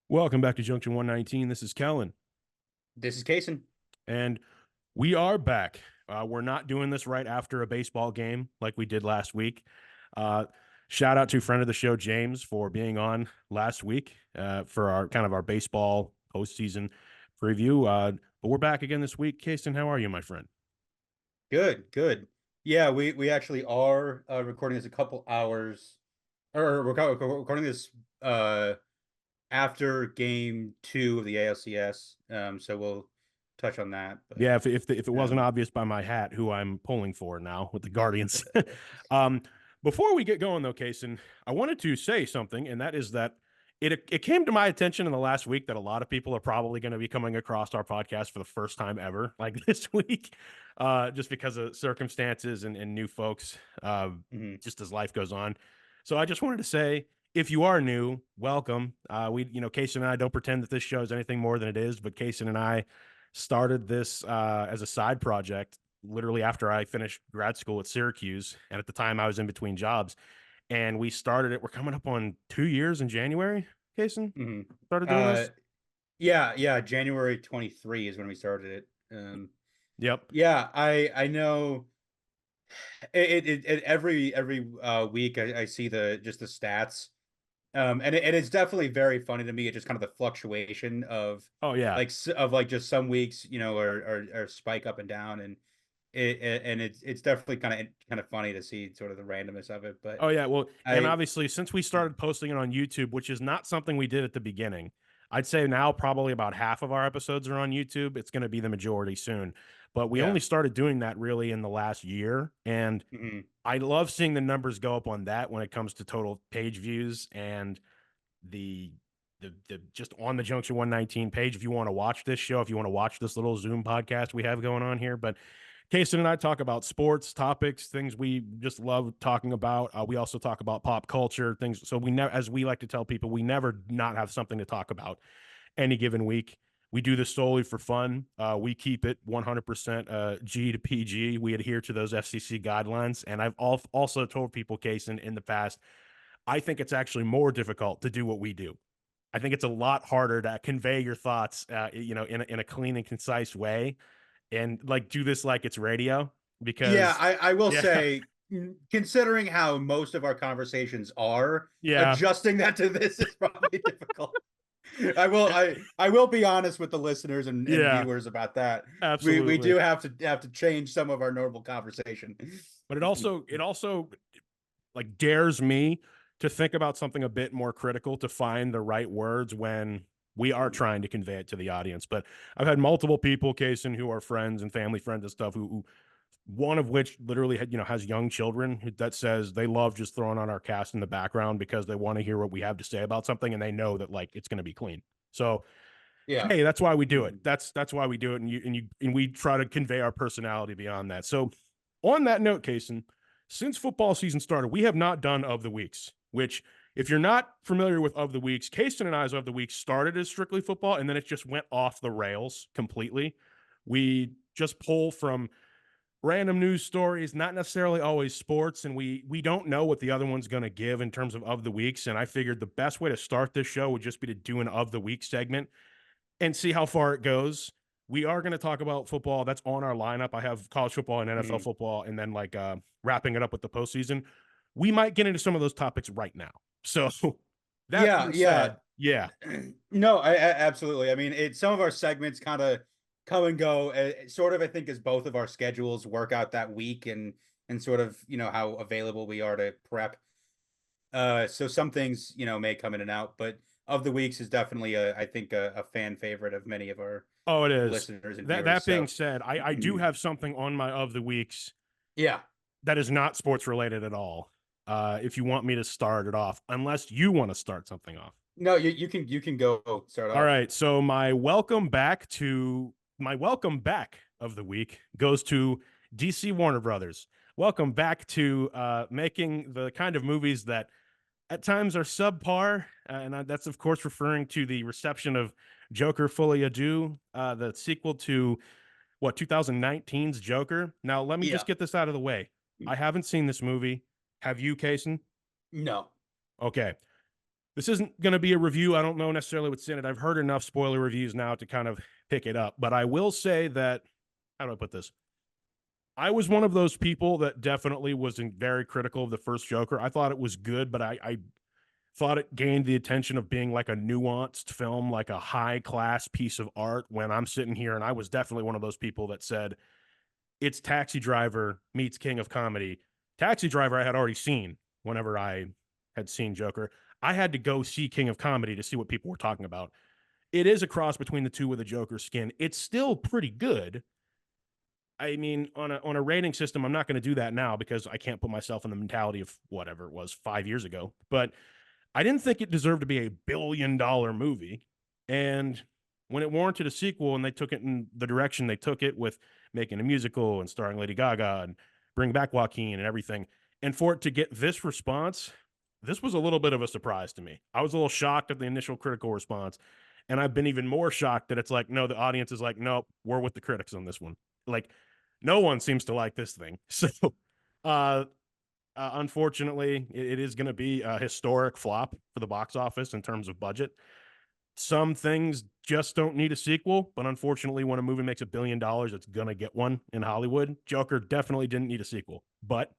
Welcome back to Junction 119. This is Kellan, This is Casen. and we are back. We're not doing this right after a baseball game like we did last week. Uh, Shout out to friend of the show, James, for being on last week for our kind of our baseball postseason preview. But we're back again this week. Kason, how are you, my friend? Good, good. Yeah, we actually are recording this a couple hours, or recording this after game 2 of the ALCS. So we'll touch on that. But Yeah, if it wasn't um, obvious by my hat, who I'm pulling for now with the Guardians. um, Before we get going though, Kason, I wanted to say something, and that is that it came to my attention in the last week that a lot of people are probably going to be coming across our podcast for the first time ever, like this week, just because of circumstances and new folks, mhm. just as life goes on. So I just wanted to say, if you are new, welcome. Kason and I don't pretend that this show is anything more than it is, but Kason and I started this as a side project literally after I finished grad school at Syracuse. And at the time, I was in between jobs. And we started it. We're coming up on 2 years in January, Kason. Mhm. Started doing Uh, this. yeah, January 23 is when we started it. Yep. Yeah, I know it every week I see the stats. And it's definitely very funny to me. It's just kind of the fluctuation of Oh, yeah. like just some weeks, or spike up and down, and it's definitely kind of funny to see sort of the randomness of it. But Oh, yeah. Well, and I obviously, since we started posting it on YouTube, which is not something we did at the beginning, I'd say now probably about half of our episodes are on YouTube. It's going to be the majority soon. But we yeah. only started doing that really in the last year. And Hmm. I love seeing the numbers go up on that when it comes to total page views and the the just on the Junction 119 page if you want to watch this show, if you want to watch this little Zoom podcast we have going on here. But Kason and I talk about sports topics, things we just love talking about. We also talk about pop culture things. So we never, as we like to tell people, we never not have something to talk about any given week. We do this solely for fun. We keep it 100% G to PG. We adhere to those FCC guidelines. And I've also told people, Kason, in the past, I think it's actually more difficult to do what we do. I think it's a lot harder to convey your thoughts, in a clean and concise way, and like do this like it's radio. Yeah, Because, I will yeah, say, considering how most of our conversations are, yeah, adjusting that to this is probably difficult. I will be honest with the listeners and yeah, viewers about that. We absolutely. do have to change some of our normal conversation. But it also like dares me to think about something a bit more critical to find the right words when we are trying to convey it to the audience. But I've had multiple people, Kason, who are friends and family friends and stuff, who one of which literally had, has young children that says they love just throwing on our cast in the background because they want to hear what we have to say about something and they know that like it's going to be clean. So Yeah. hey, that's why we do it. Mhm. That's why we do it, and we try to convey our personality beyond that. So on that note, Kason, since football season started, we have not done of the weeks. Which, if you're not familiar with of the weeks, Kason and I's of the week started as strictly football, and then it just went off the rails completely. We just pull from random news stories, not necessarily always sports, and we don't know what the other one's going to give in terms of the weeks. And I figured the best way to start this show would just be to do an of the week segment and see how far it goes. We are going to talk about football. That's on our lineup. I have college football and NFL Mhm. football, and then like wrapping it up with the postseason. We might get into some of those topics right now. So that Yeah, being yeah. said, yeah, No, absolutely. I mean, some of our segments kind of come and go, sort of. I think as both of our schedules work out that week, and sort of how available we are to prep. So some things may come in and out, but of the weeks is definitely I think a fan favorite of many of our oh, it is. listeners and That viewers. that being So said, I do have something on my of the weeks yeah. that is not sports related at all. If you want me to start it off, unless you want to start something off. No, you can go start All off. right. So my welcome back of the week goes to DC Warner Brothers. Welcome back to making the kind of movies that at times are subpar, and that's of course referring to the reception of Joker Fully Ado, the sequel to what 2019's Joker. Now, let me just Yeah. get this out of the way. I haven't seen this movie. Have you, Kason? No. Okay. This isn't going to be a review. I don't know necessarily what's in it. I've heard enough spoiler reviews now to kind of pick it up. But I will say that, how do I put this? I was one of those people that definitely was very critical of the first Joker. I thought it was good, but I thought it gained the attention of being like a nuanced film, like a high class piece of art. When I'm sitting here, and I was definitely one of those people that said it's Taxi Driver meets King of Comedy. Taxi Driver I had already seen whenever I had seen Joker. I had to go see King of Comedy to see what people were talking about. It is a cross between the two with a Joker skin. It's still pretty good. I mean, on a rating system, I'm not going to do that now because I can't put myself in the mentality of whatever it was 5 years ago. But I didn't think it deserved to be $1 billion movie. And when it warranted a sequel and they took it in the direction they took it with making a musical and starring Lady Gaga and bring back Joaquin and everything, and for it to get this response, this was a little bit of a surprise to me. I was a little shocked at the initial critical response. And I've been even more shocked that it's like, no, the audience is like, nope, we're with the critics on this one. Like, no one seems to like this thing. So, uh, unfortunately, it is going to be a historic flop for the box office in terms of budget. Some things just don't need a sequel, but unfortunately, when a movie makes $1 billion, it's going to get one in Hollywood. Joker definitely didn't need a sequel, but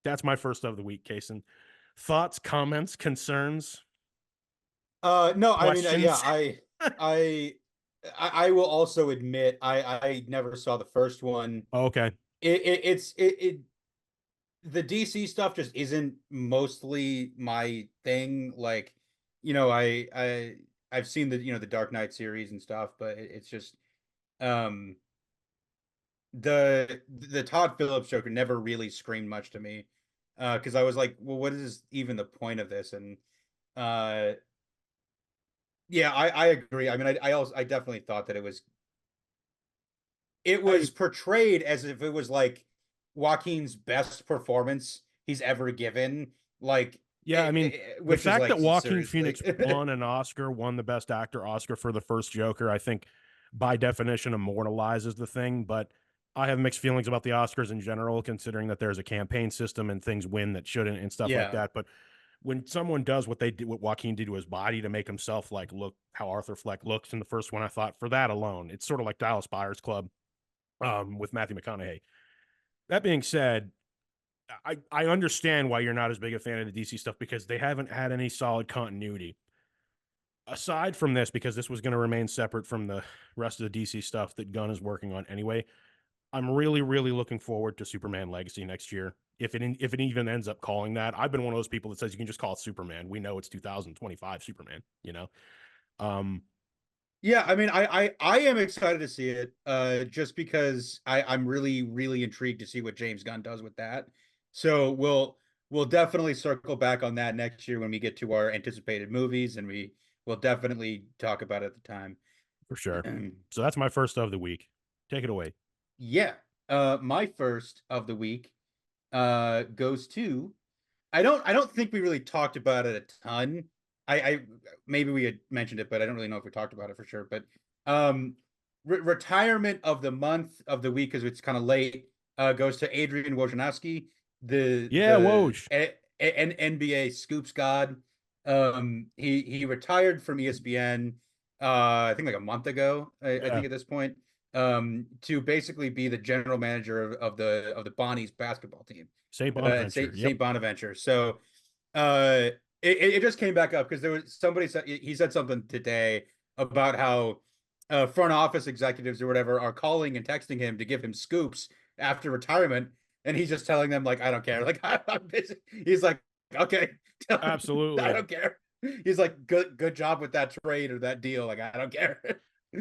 that's my first of the week, Casen. Thoughts, comments, concerns, No, I mean, yeah, questions? I, I will also admit, I never saw the first one. Okay. It the DC stuff just isn't mostly my thing. Like, I've seen the Dark Knight series and stuff, but it's just um the Todd Phillips Joker never really screamed much to me. Because I was like, well, what is even the point of this? And uh yeah, I agree. I mean, I definitely thought that it was I portrayed as if it was like Joaquin's best performance he's ever given, like Yeah, I mean, the which is fact like that Joaquin seriously. Phoenix won an Oscar, won the Best Actor Oscar for the first Joker, I think by definition immortalizes the thing. But I have mixed feelings about the Oscars in general, considering that there's a campaign system and things win that shouldn't and stuff like Yeah. that. But when someone does what they did, what Joaquin did to his body to make himself like look how Arthur Fleck looks in the first one, I thought for that alone, it's sort of like Dallas Buyers Club with Matthew McConaughey. That being said, I understand why you're not as big a fan of the DC stuff because they haven't had any solid continuity. Aside from this, because this was going to remain separate from the rest of the DC stuff that Gunn is working on anyway, I'm really, really looking forward to Superman Legacy next year. If it even ends up calling that, I've been one of those people that says you can just call it Superman. We know it's 2025 Superman. Um, Yeah, I mean, I am excited to see it, just because I'm really, really intrigued to see what James Gunn does with that. So we'll definitely circle back on that next year when we get to our anticipated movies, and we will definitely talk about it at the time. for sure. So that's my first of the week. Take it away. Yeah. My first of the week goes to, I don't think we really talked about it a ton. I maybe we had mentioned it, but I don't really know if we talked about it for sure. But um retirement of the month of the week, because it's kind of late, goes to Adrian Wojnarowski, the Yeah, Woj. an NBA scoops god. He retired from ESPN I think like a month ago, I Yeah, think at this point, to basically be the general manager of the Bonnies basketball team St. at Bonaventure. Yep, St. Bonaventure. So uh it just came back up because there was somebody said, he said something today about how front office executives or whatever are calling and texting him to give him scoops after retirement, and he's just telling them like, I don't care, like I'm busy. He's like, okay, I absolutely. don't care. He's like, good job with that trade or that deal, like I don't care.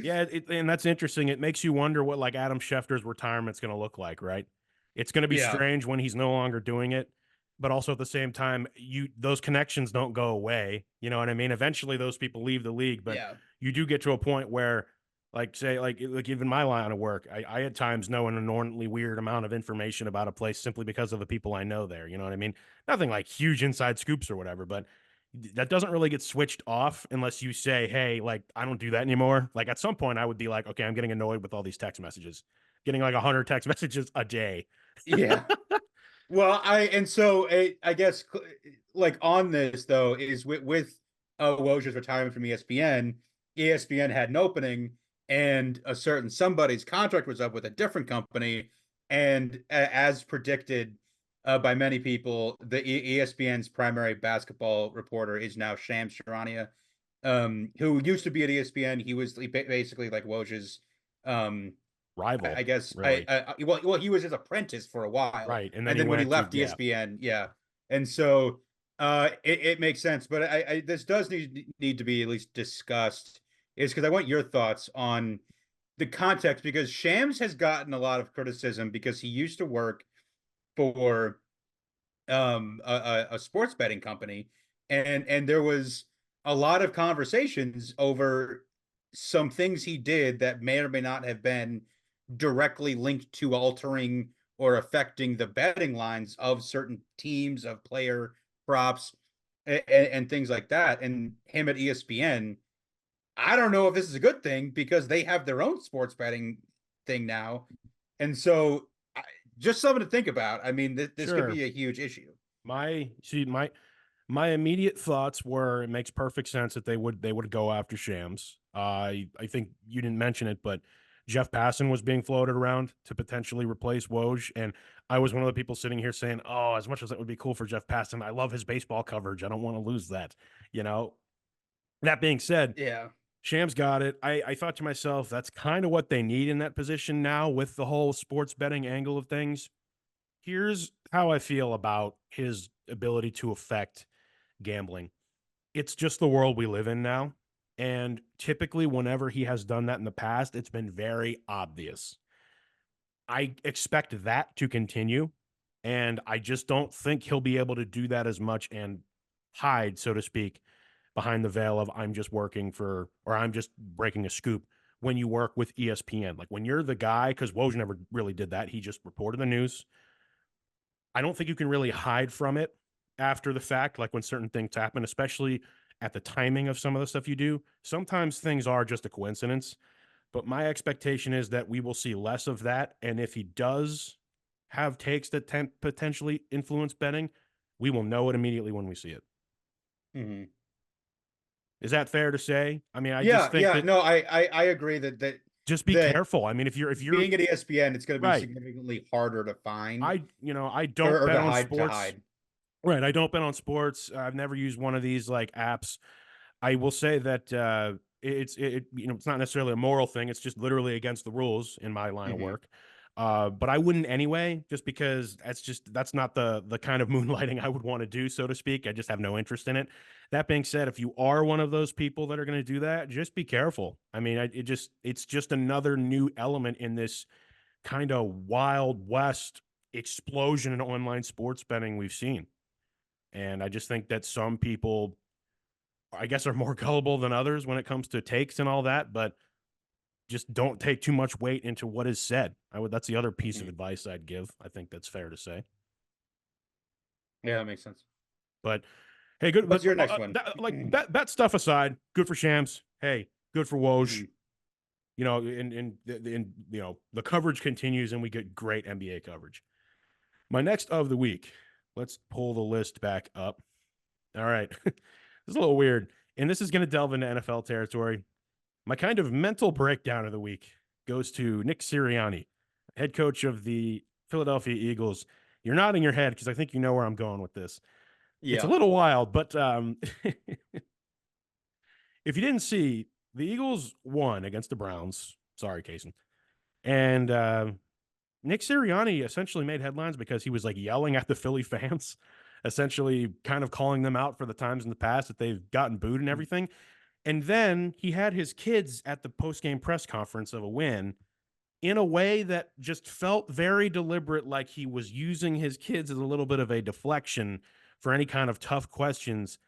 Yeah, and that's interesting. It makes you wonder what like Adam Schefter's retirement's going to look like, right? It's going to be Yeah, strange when he's no longer doing it, but also at the same time, those connections don't go away. You know what I mean? Eventually, those people leave the league, but yeah, you do get to a point where, like, say, like even my line of work, I at times know an inordinately weird amount of information about a place simply because of the people I know there. You know what I mean? Nothing like huge inside scoops or whatever, but that doesn't really get switched off unless you say, hey, like, I don't do that anymore. Like, at some point, I would be like, okay, I'm getting annoyed with all these text messages, getting like 100 text messages a day. yeah. Well, I guess like on this though is with Woj's retirement from ESPN, ESPN had an opening, and a certain somebody's contract was up with a different company, and as predicted by many people, the ESPN's primary basketball reporter is now Shams Charania, who used to be at ESPN. He was basically like Woj's, um, I Rival, guess, really. well, he was his apprentice for a while, Right. And then and he then when he went to, left yeah. ESPN, yeah, and so it makes sense. But this does need to be at least discussed, is because I want your thoughts on the context, because Shams has gotten a lot of criticism because he used to work for a sports betting company, and there was a lot of conversations over some things he did that may or may not have been directly linked to altering or affecting the betting lines of certain teams, of player props, and things like that. And him at ESPN, I don't know if this is a good thing because they have their own sports betting thing now, and so just something to think about. I mean, this could Sure. be a huge issue. My immediate thoughts were it makes perfect sense that they would go after Shams. I think you didn't mention it, but Jeff Passan was being floated around to potentially replace Woj, and I was one of the people sitting here saying, "Oh, as much as that would be cool for Jeff Passan, I love his baseball coverage. I don't want to lose that." You know. That being said, Yeah. Shams got it. I thought to myself, that's kind of what they need in that position now with the whole sports betting angle of things. Here's how I feel about his ability to affect gambling. It's just the world we live in now. And typically, whenever he has done that in the past, it's been very obvious. I expect that to continue. And I just don't think he'll be able to do that as much and hide, so to speak, behind the veil of I'm just working for, or I'm just breaking a scoop when you work with ESPN. Like when you're the guy, because Woj never really did that. He just reported the news. I don't think you can really hide from it after the fact, like when certain things happen, especially at the timing of some of the stuff you do. Sometimes things are just a coincidence, but my expectation is that we will see less of that. And if he does have takes that potentially influence betting, we will know it immediately when we see it. Mhm. Is that fair to say? I mean, I Yeah, just think yeah. that No, I agree just be that careful. I mean, if you're being at ESPN, it's going to be right, significantly harder to find I don't or bet to on hide to sports. hide. Right, I don't bet on sports. I've never used one of these like apps. I will say that it's not necessarily a moral thing. It's just literally against the rules in my line of Hmm. work. But I wouldn't anyway, just because that's not the kind of moonlighting I would want to do, so to speak. I just have no interest in it. That being said, if you are one of those people that are going to do that, just be careful. I mean, it's just another new element in this kind of wild west explosion in online sports betting we've seen. And I just think that some people, I guess, are more gullible than others when it comes to takes and all that, but just don't take too much weight into what is said. That's the other piece of Hmm. advice I'd give. I think that's fair to say. Yeah, that makes sense. But hey, good. What's But your next one? like that stuff aside, good for Shams. Hey, good for Woj. Hmm. You know, and the coverage continues, and we get great NBA coverage. My next of the week. Let's pull the list back up. All right, this is a little weird, and this is going to delve into NFL territory. My kind of mental breakdown of the week goes to Nick Sirianni, head coach of the Philadelphia Eagles. You're nodding your head because I think you know where I'm going with this. It's a Yeah. little wild, but if you didn't see, the Eagles won against the Browns. Sorry, Casen. And Nick Sirianni essentially made headlines because he was like yelling at the Philly fans, essentially kind of calling them out for the times in the past that they've gotten booed and everything. And then he had his kids at the post-game press conference of a win in a way that just felt very deliberate, like he was using his kids as a little bit of a deflection for any kind of tough questions.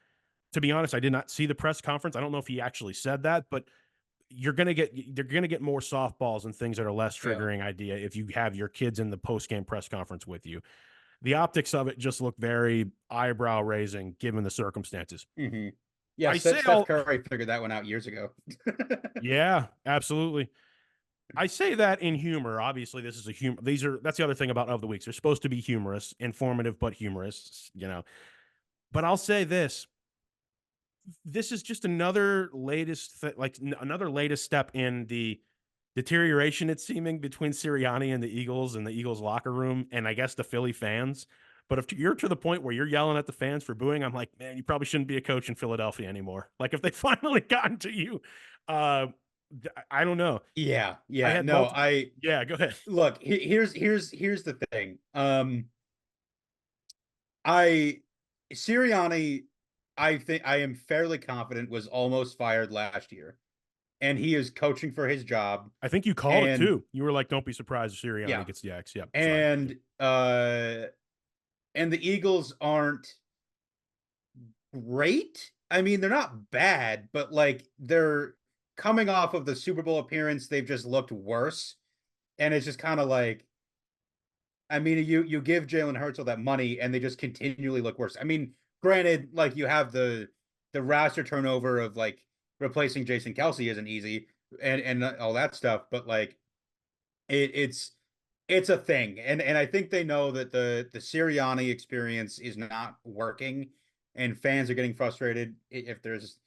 To be honest, I did not see the press conference. I don't know if he actually said that, but they're gonna get more softballs and things that are less Yeah. triggering idea if you have your kids in the post-game press conference with you. The optics of it just look very eyebrow raising given the circumstances. Hmm. Yeah. I say Steph all Curry figured that one out years ago. Yeah, absolutely. I say that in humor. Obviously, this is a humor. That's the other thing about of the weeks. They're supposed to be humorous, informative, but humorous. But I'll say this: this is just another another latest step in the deterioration it's seeming between Sirianni and the Eagles and the Eagles locker room, and I guess the Philly fans. But if you're to the point where you're yelling at the fans for booing, I'm like, man, you probably shouldn't be a coach in Philadelphia anymore. Like if they finally gotten to you, uh, I don't know. Yeah, I yeah. had No, multiple. I Yeah, go ahead. look, here's the thing. I Sirianni, I think I am fairly confident was almost fired last year, and he is coaching for his job. I think you called it And too. You were like, don't be surprised if Sirianni yeah, gets the X. Yep. Sorry. and and the Eagles aren't great. I mean, they're not bad, but like they're coming off of the Super Bowl appearance, they've just looked worse. And it's just kind of like, I mean, you give Jalen Hurts all that money and they just continually look worse. I mean, granted, like you have the roster turnover of like replacing Jason Kelsey isn't easy and all that stuff, but like it's it's a thing. And I think they know that the Sirianni experience is not working and fans are getting frustrated. If there's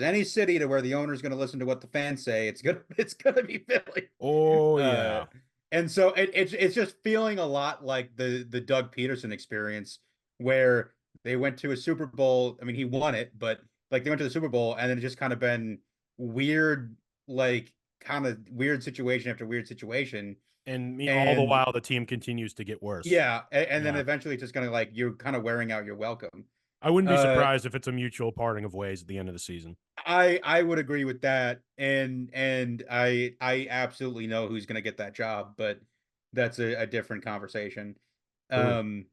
any city to where the owner is going to listen to what the fans say, it's gonna be Philly. Oh Uh, yeah. and so it's just feeling a lot like the Doug Peterson experience, where they went to a Super Bowl. I mean, he won it, but like they went to the Super Bowl, and then it just kind of been weird, like kind of weird situation after weird situation. And all the And while the team continues to get worse. yeah, and then Yeah. eventually it's just gonna like you're kind of wearing out your welcome. I wouldn't be Uh, surprised if it's a mutual parting of ways at the end of the season. I would agree with that, and I absolutely know who's gonna get that job, but that's a different conversation. Who? Um,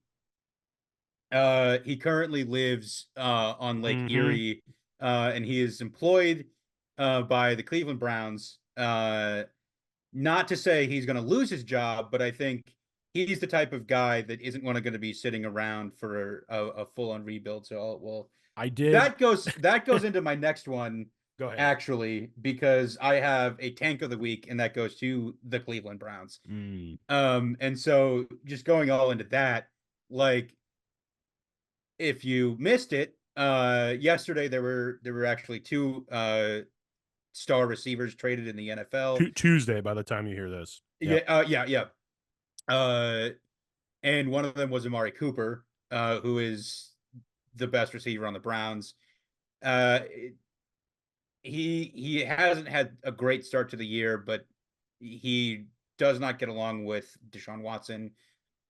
he currently lives on Lake Mm-hmm. Erie, and he is employed by the Cleveland Browns. Not to say he's going to lose his job, but I think he's the type of guy that isn't going to be sitting around for a full on rebuild. So, well, I did. that goes into my next one Go ahead. actually, because I have a tank of the week, and that goes to the Cleveland Browns. Mm. And so just going all into that, like if you missed it, yesterday there were actually two star receivers traded in the NFL. Tuesday by the time you hear this. Yeah, Yep. yeah. Uh, and one of them was Amari Cooper, who is the best receiver on the Browns. Uh, he hasn't had a great start to the year, but he does not get along with Deshaun Watson.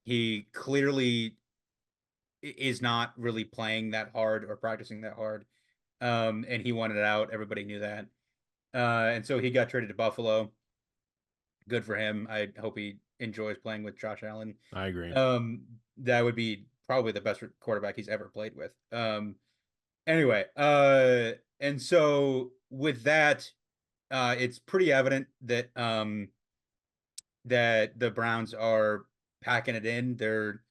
He clearly is not really playing that hard or practicing that hard. And he wanted it out. Everybody knew that. And so he got traded to Buffalo. Good for him. I hope he enjoys playing with Josh Allen. I agree. That would be probably the best quarterback he's ever played with. Anyway, and so with that, it's pretty evident that that the Browns are packing it in. They're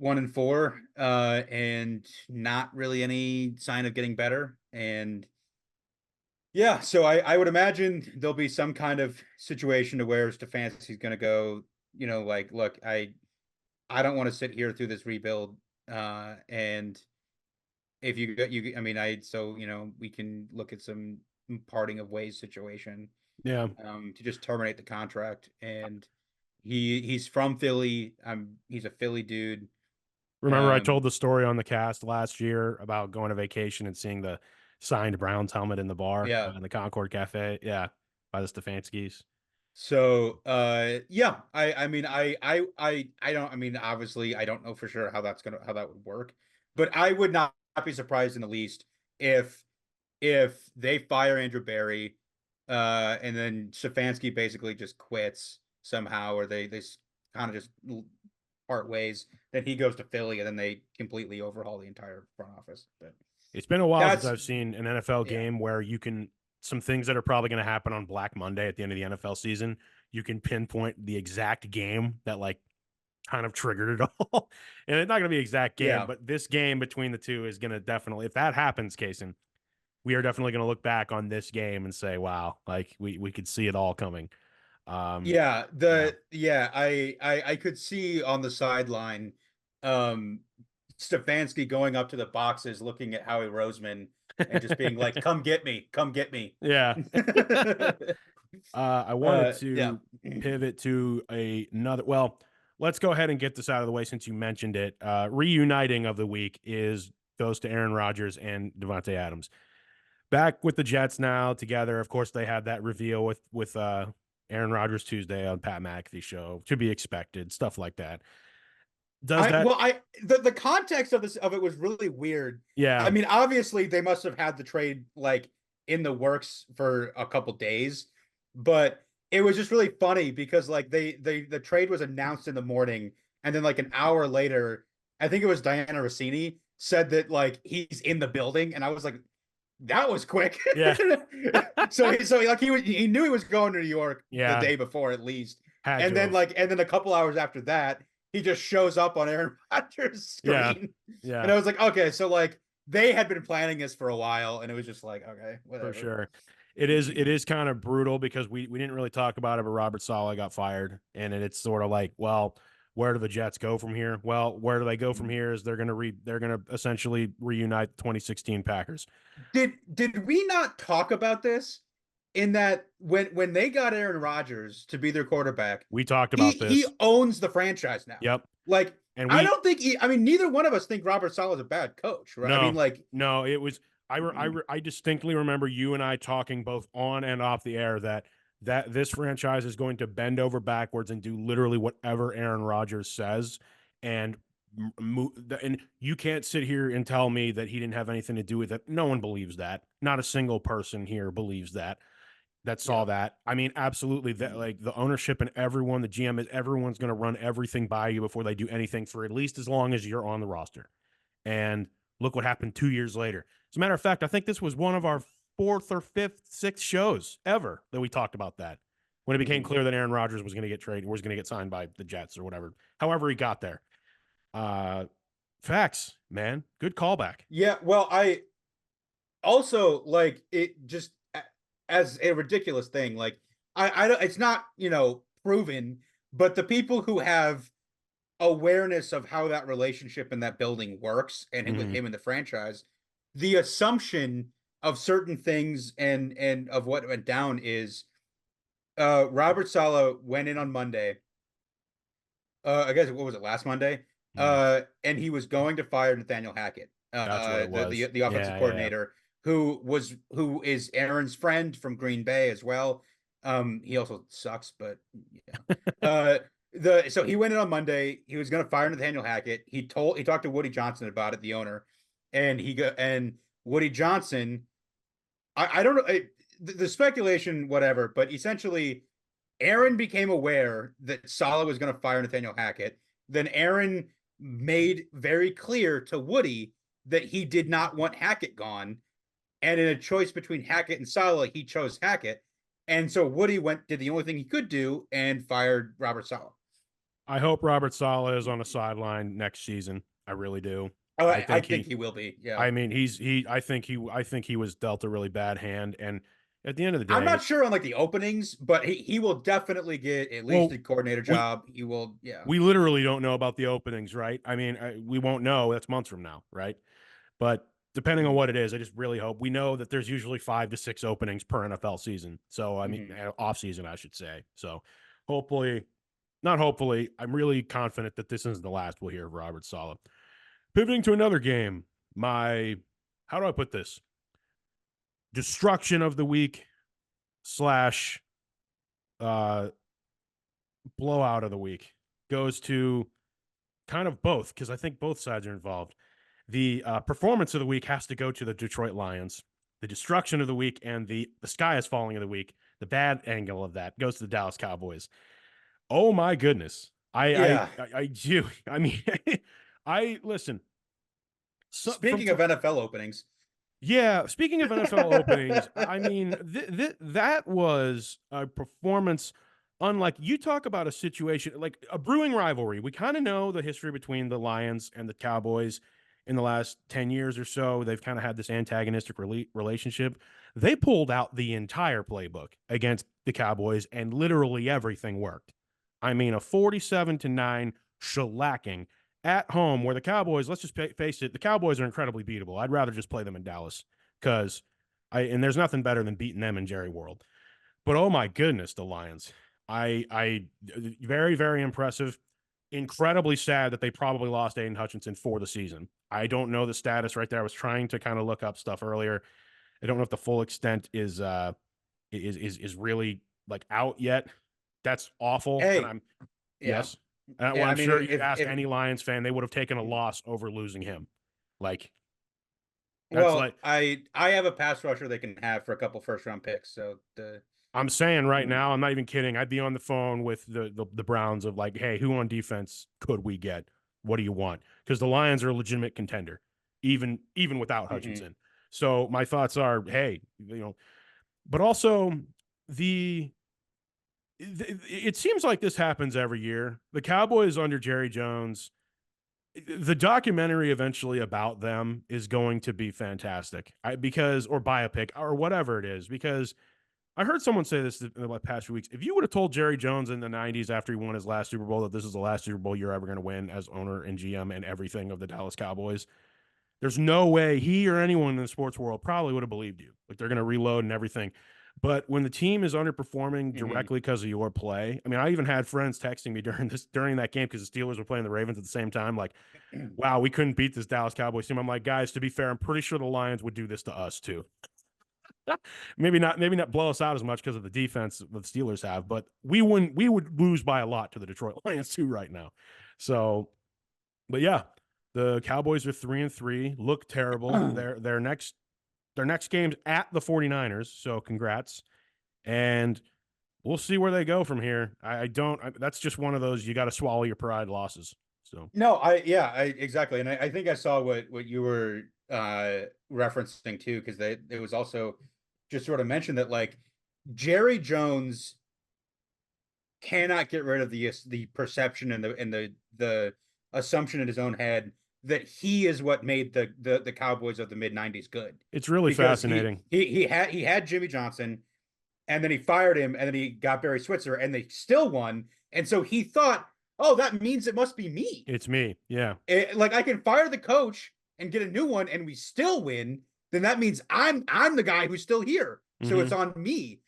1-4, and not really any sign of getting better. And yeah, so I would imagine there'll be some kind of situation to where Stefanski's going to go, like, look, I don't want to sit here through this rebuild. And if you got you, I mean, so we can look at some parting of ways situation, Yeah. to just terminate the contract. And he's from Philly. He's a Philly dude. Remember I Um, told the story on the cast last year about going to vacation and seeing the signed Browns helmet in the bar yeah. in the Concord Cafe. Yeah. By the Stefanskis. So, yeah, I mean, I don't, I mean, obviously, I don't know for sure how that would work, but I would not be surprised in the least if they fire Andrew Barry, and then Stefanski basically just quits somehow, or they kind of just part ways. Then he goes to Philly, and then they completely overhaul the entire front office. But It's been a while since that's I've seen an NFL yeah, game where you can some things that are probably going to happen on Black Monday at the end of the NFL season. You can pinpoint the exact game that like kind of triggered it all. And it's not going to be exact game, yeah, but this game between the two is going to definitely, if that happens, Casen, we are definitely going to look back on this game and say, wow, like we could see it all coming. Um, yeah. yeah. I could see on the sideline, um, Stefanski going up to the boxes, looking at Howie Roseman, and just being like, "Come get me, come get me." Yeah. I wanted Yeah. to pivot to another. Well, let's go ahead and get this out of the way since you mentioned it. Reuniting of the week goes to Aaron Rodgers and Devontae Adams. Back with the Jets now together. Of course, they had that reveal with Aaron Rodgers Tuesday on Pat McAfee show. To be expected, stuff like that. Does that? The context of it was really weird. Yeah. I mean, obviously they must have had the trade like in the works for a couple days, but it was just really funny because like the trade was announced in the morning, and then like an hour later, I think it was Diana Rossini said that like he's in the building, and I was like, that was quick. Yeah. so like he knew he was going to New York the Yeah. day before at least, Had and to then have. a couple hours after that, he just shows up on Aaron Rodgers' Yeah. screen. Yeah. And I was like, okay, so like they had been planning this for a while, and it was just like, okay, whatever. For sure. It is kind of brutal because we didn't really talk about it, but Robert Saleh got fired, and it's sort of like, well, where do the Jets go from here? Well, where do they go from here is they're gonna essentially reunite the 2016 Packers. Did we not talk about this in that when they got Aaron Rodgers to be their quarterback, We talked he about he this. owns the franchise now. Yep. Like And I don't think I mean neither one of us think Robert Saleh is a bad coach, right? I mean like no, it was I distinctly remember you and I talking both on and off the air that this franchise is going to bend over backwards and do literally whatever Aaron Rodgers says, and and you can't sit here and tell me that he didn't have anything to do with it. No one believes that. Not a single person here believes that saw yeah. that. I mean, absolutely. That like the ownership and everyone, the GM is everyone's going to run everything by you before they do anything for at least as long as you're on the roster. And look what happened 2 years later. As a matter of fact, I think this was one of our fourth or fifth, sixth shows ever that we talked about that when it became clear that Aaron Rodgers was going to get traded, was going to get signed by the Jets or whatever. However, he got there. Facts, man. Good callback. Yeah, well, I also like it just as a ridiculous thing. Like I don't. It's not proven, but the people who have awareness of how that relationship in that building works and with him in the franchise, the assumption of certain things and of what went down is Robert Saleh went in on Monday. I guess what was it last Monday? And he was going to fire Nathaniel Hackett, That's what it was. the offensive coordinator, who is Aaron's friend from Green Bay as well. He also sucks, but yeah. So he went in on Monday. He was going to fire Nathaniel Hackett. He talked to Woody Johnson about it, the owner, and Woody Johnson. I don't know the speculation, whatever, but essentially, Aaron became aware that Saleh was going to fire Nathaniel Hackett. Then Aaron made very clear to Woody that he did not want Hackett gone, and in a choice between Hackett and Saleh, he chose Hackett. And so Woody did the only thing he could do and fired Robert Saleh. I hope Robert Saleh is on the sideline next season. I really do. Oh, I think he will be. Yeah. I mean, I think he was dealt a really bad hand, and at the end of the day, I'm not sure on like the openings, but he will definitely get at least the coordinator job. He will. Yeah. We literally don't know about the openings, right? I mean, we won't know. That's months from now, right? But depending on what it is, I just really hope we know that there's usually 5 to 6 openings per NFL season. So I mean, off season, I should say. So hopefully, not hopefully, I'm really confident that this isn't the last we'll hear of Robert Saleh. Pivoting to another game, how do I put this? Destruction of the week slash blowout of the week goes to kind of both, because I think both sides are involved. The performance of the week has to go to the Detroit Lions. The destruction of the week and the sky is falling of the week, the bad angle of that, goes to the Dallas Cowboys. Oh my goodness. I do. I mean, listen. Speaking of NFL openings. Yeah, speaking of NFL openings, I mean, that was a performance unlike. You talk about a situation like a brewing rivalry. We kind of know the history between the Lions and the Cowboys in the last 10 years or so. They've kind of had this antagonistic relationship. They pulled out the entire playbook against the Cowboys, and literally everything worked. I mean, a 47-9 shellacking, at home, where the Cowboys, let's just face it, the Cowboys are incredibly beatable. I'd rather just play them in Dallas because and there's nothing better than beating them in Jerry World. But oh my goodness, the Lions. I very, very impressive. Incredibly sad that they probably lost Aiden Hutchinson for the season. I don't know the status right there. I was trying to kind of look up stuff earlier. I don't know if the full extent is really like out yet. That's awful. And Hey, I'm yeah. yes. Well, Yeah, I I'm mean, sure you ask if any Lions fan, they would have taken a loss over losing him. Like that's well, like I have a pass rusher they can have for a couple first round picks. So the I'm saying right now, I'm not even kidding. I'd be on the phone with the Browns of like, hey, who on defense could we get? What do you want? Because the Lions are a legitimate contender, even without Mhm. Hutchinson. So my thoughts are, hey, but also the it seems like this happens every year. The Cowboys under Jerry Jones, the documentary eventually about them is going to be fantastic. Because or biopic or whatever it is, because I heard someone say this in the past few weeks. If you would have told Jerry Jones in the 90s after he won his last Super Bowl that this is the last Super Bowl you're ever going to win as owner and GM and everything of the Dallas Cowboys, there's no way he or anyone in the sports world probably would have believed you. Like they're going to reload and everything. But when the team is underperforming Mhm. directly because of your play, I mean, I even had friends texting me during that game because the Steelers were playing the Ravens at the same time. Like, wow, we couldn't beat this Dallas Cowboys team. I'm like, guys, to be fair, I'm pretty sure the Lions would do this to us too. Maybe not blow us out as much because of the defense that the Steelers have, but we would lose by a lot to the Detroit Lions too right now. So, but yeah, the Cowboys are 3-3, look terrible. Their next game's at the 49ers, so congrats. And we'll see where they go from here. I don't that's just one of those you got to swallow your pride losses. So, No, I exactly, and I think I saw what you were referencing too, because it was also just sort of mentioned that like Jerry Jones cannot get rid of the perception and the assumption in his own head that he is what made the Cowboys of the mid '90s good, it's really because fascinating. he had Jimmy Johnson, and then he fired him, and then he got Barry Switzer, and they still won, and so he thought, oh, that means it must be me. It's me. Yeah. Like I can fire the coach and get a new one, and we still win. Then that means I'm the guy who's still here, so it's Mhm. on me.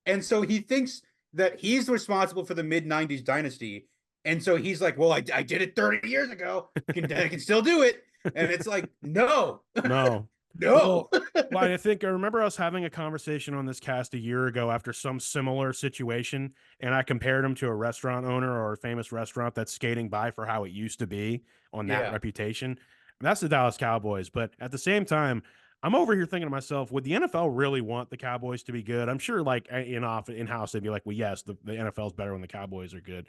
And so he thinks that he's responsible for the mid '90s dynasty, and so he's like, "Well, I did it 30 years ago. I can still do it." And it's like, no, No. no. Well, I think I remember us having a conversation on this cast a year ago after some similar situation, and I compared him to a restaurant owner or a famous restaurant that's skating by for how it used to be on that Yeah. reputation. And that's the Dallas Cowboys. But at the same time, I'm over here thinking to myself, would the NFL really want the Cowboys to be good? I'm sure, like in house, they'd be like, well, yes, the NFL is better when the Cowboys are good.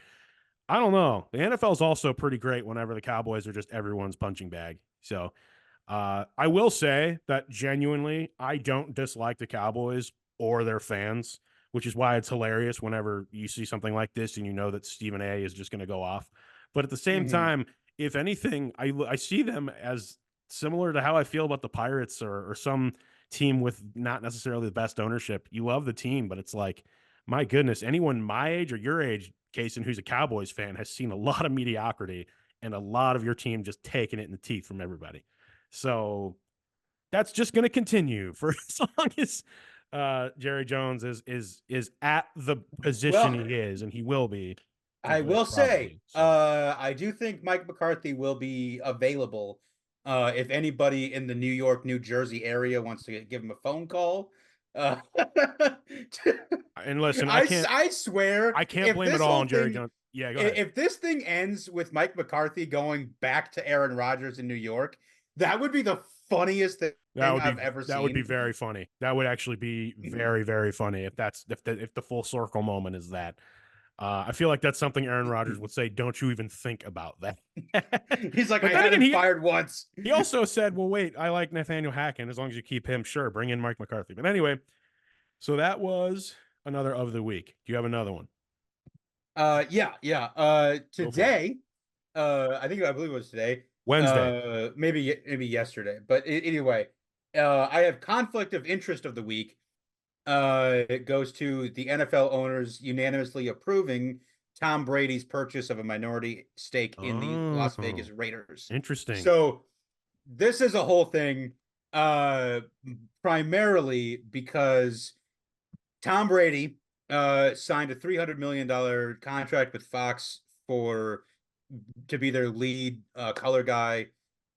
I don't know. The NFL is also pretty great whenever the Cowboys are just everyone's punching bag. So I will say that genuinely, I don't dislike the Cowboys or their fans, which is why it's hilarious whenever you see something like this and you know that Stephen A is just going to go off. But at the same Hmm. time, if anything, I see them as similar to how I feel about the Pirates or some team with not necessarily the best ownership. You love the team, but it's like, my goodness, anyone my age or your age, Casen, who's a Cowboys fan, has seen a lot of mediocrity and a lot of your team just taking it in the teeth from everybody. So that's just going to continue for as long as Jerry Jones is at the position Well, he is, and he will be for I good, will say, probably. So I do think Mike McCarthy will be available if anybody in the New York, New Jersey area wants to give him a phone call. Uh, and listen, I can't I swear, I can't if blame it this all whole on Jerry thing, Jones. Yeah, go ahead. if this thing ends with Mike McCarthy going back to Aaron Rodgers in New York, that would be the funniest That thing would be I've ever that would be seen. very funny. That would actually be very very funny if the full circle moment is that. I feel like that's something Aaron Rodgers would say. Don't you even think about that. He's like, But I then had again, him he fired once. he also said, "Well, wait, I like Nathaniel Hackett. As long as you keep him, sure, bring in Mike McCarthy." But anyway, so that was another of the week. Do you have another one? Yeah, yeah. Go for it. Today, I believe it was today. Wednesday. Maybe yesterday. But anyway, I have conflict of interest of the week. It goes to the NFL owners unanimously approving Tom Brady's purchase of a minority stake in the Las Vegas Oh, Raiders. interesting. So this is a whole thing, uh, primarily because Tom Brady signed a $300 million contract with Fox for to be their lead color guy,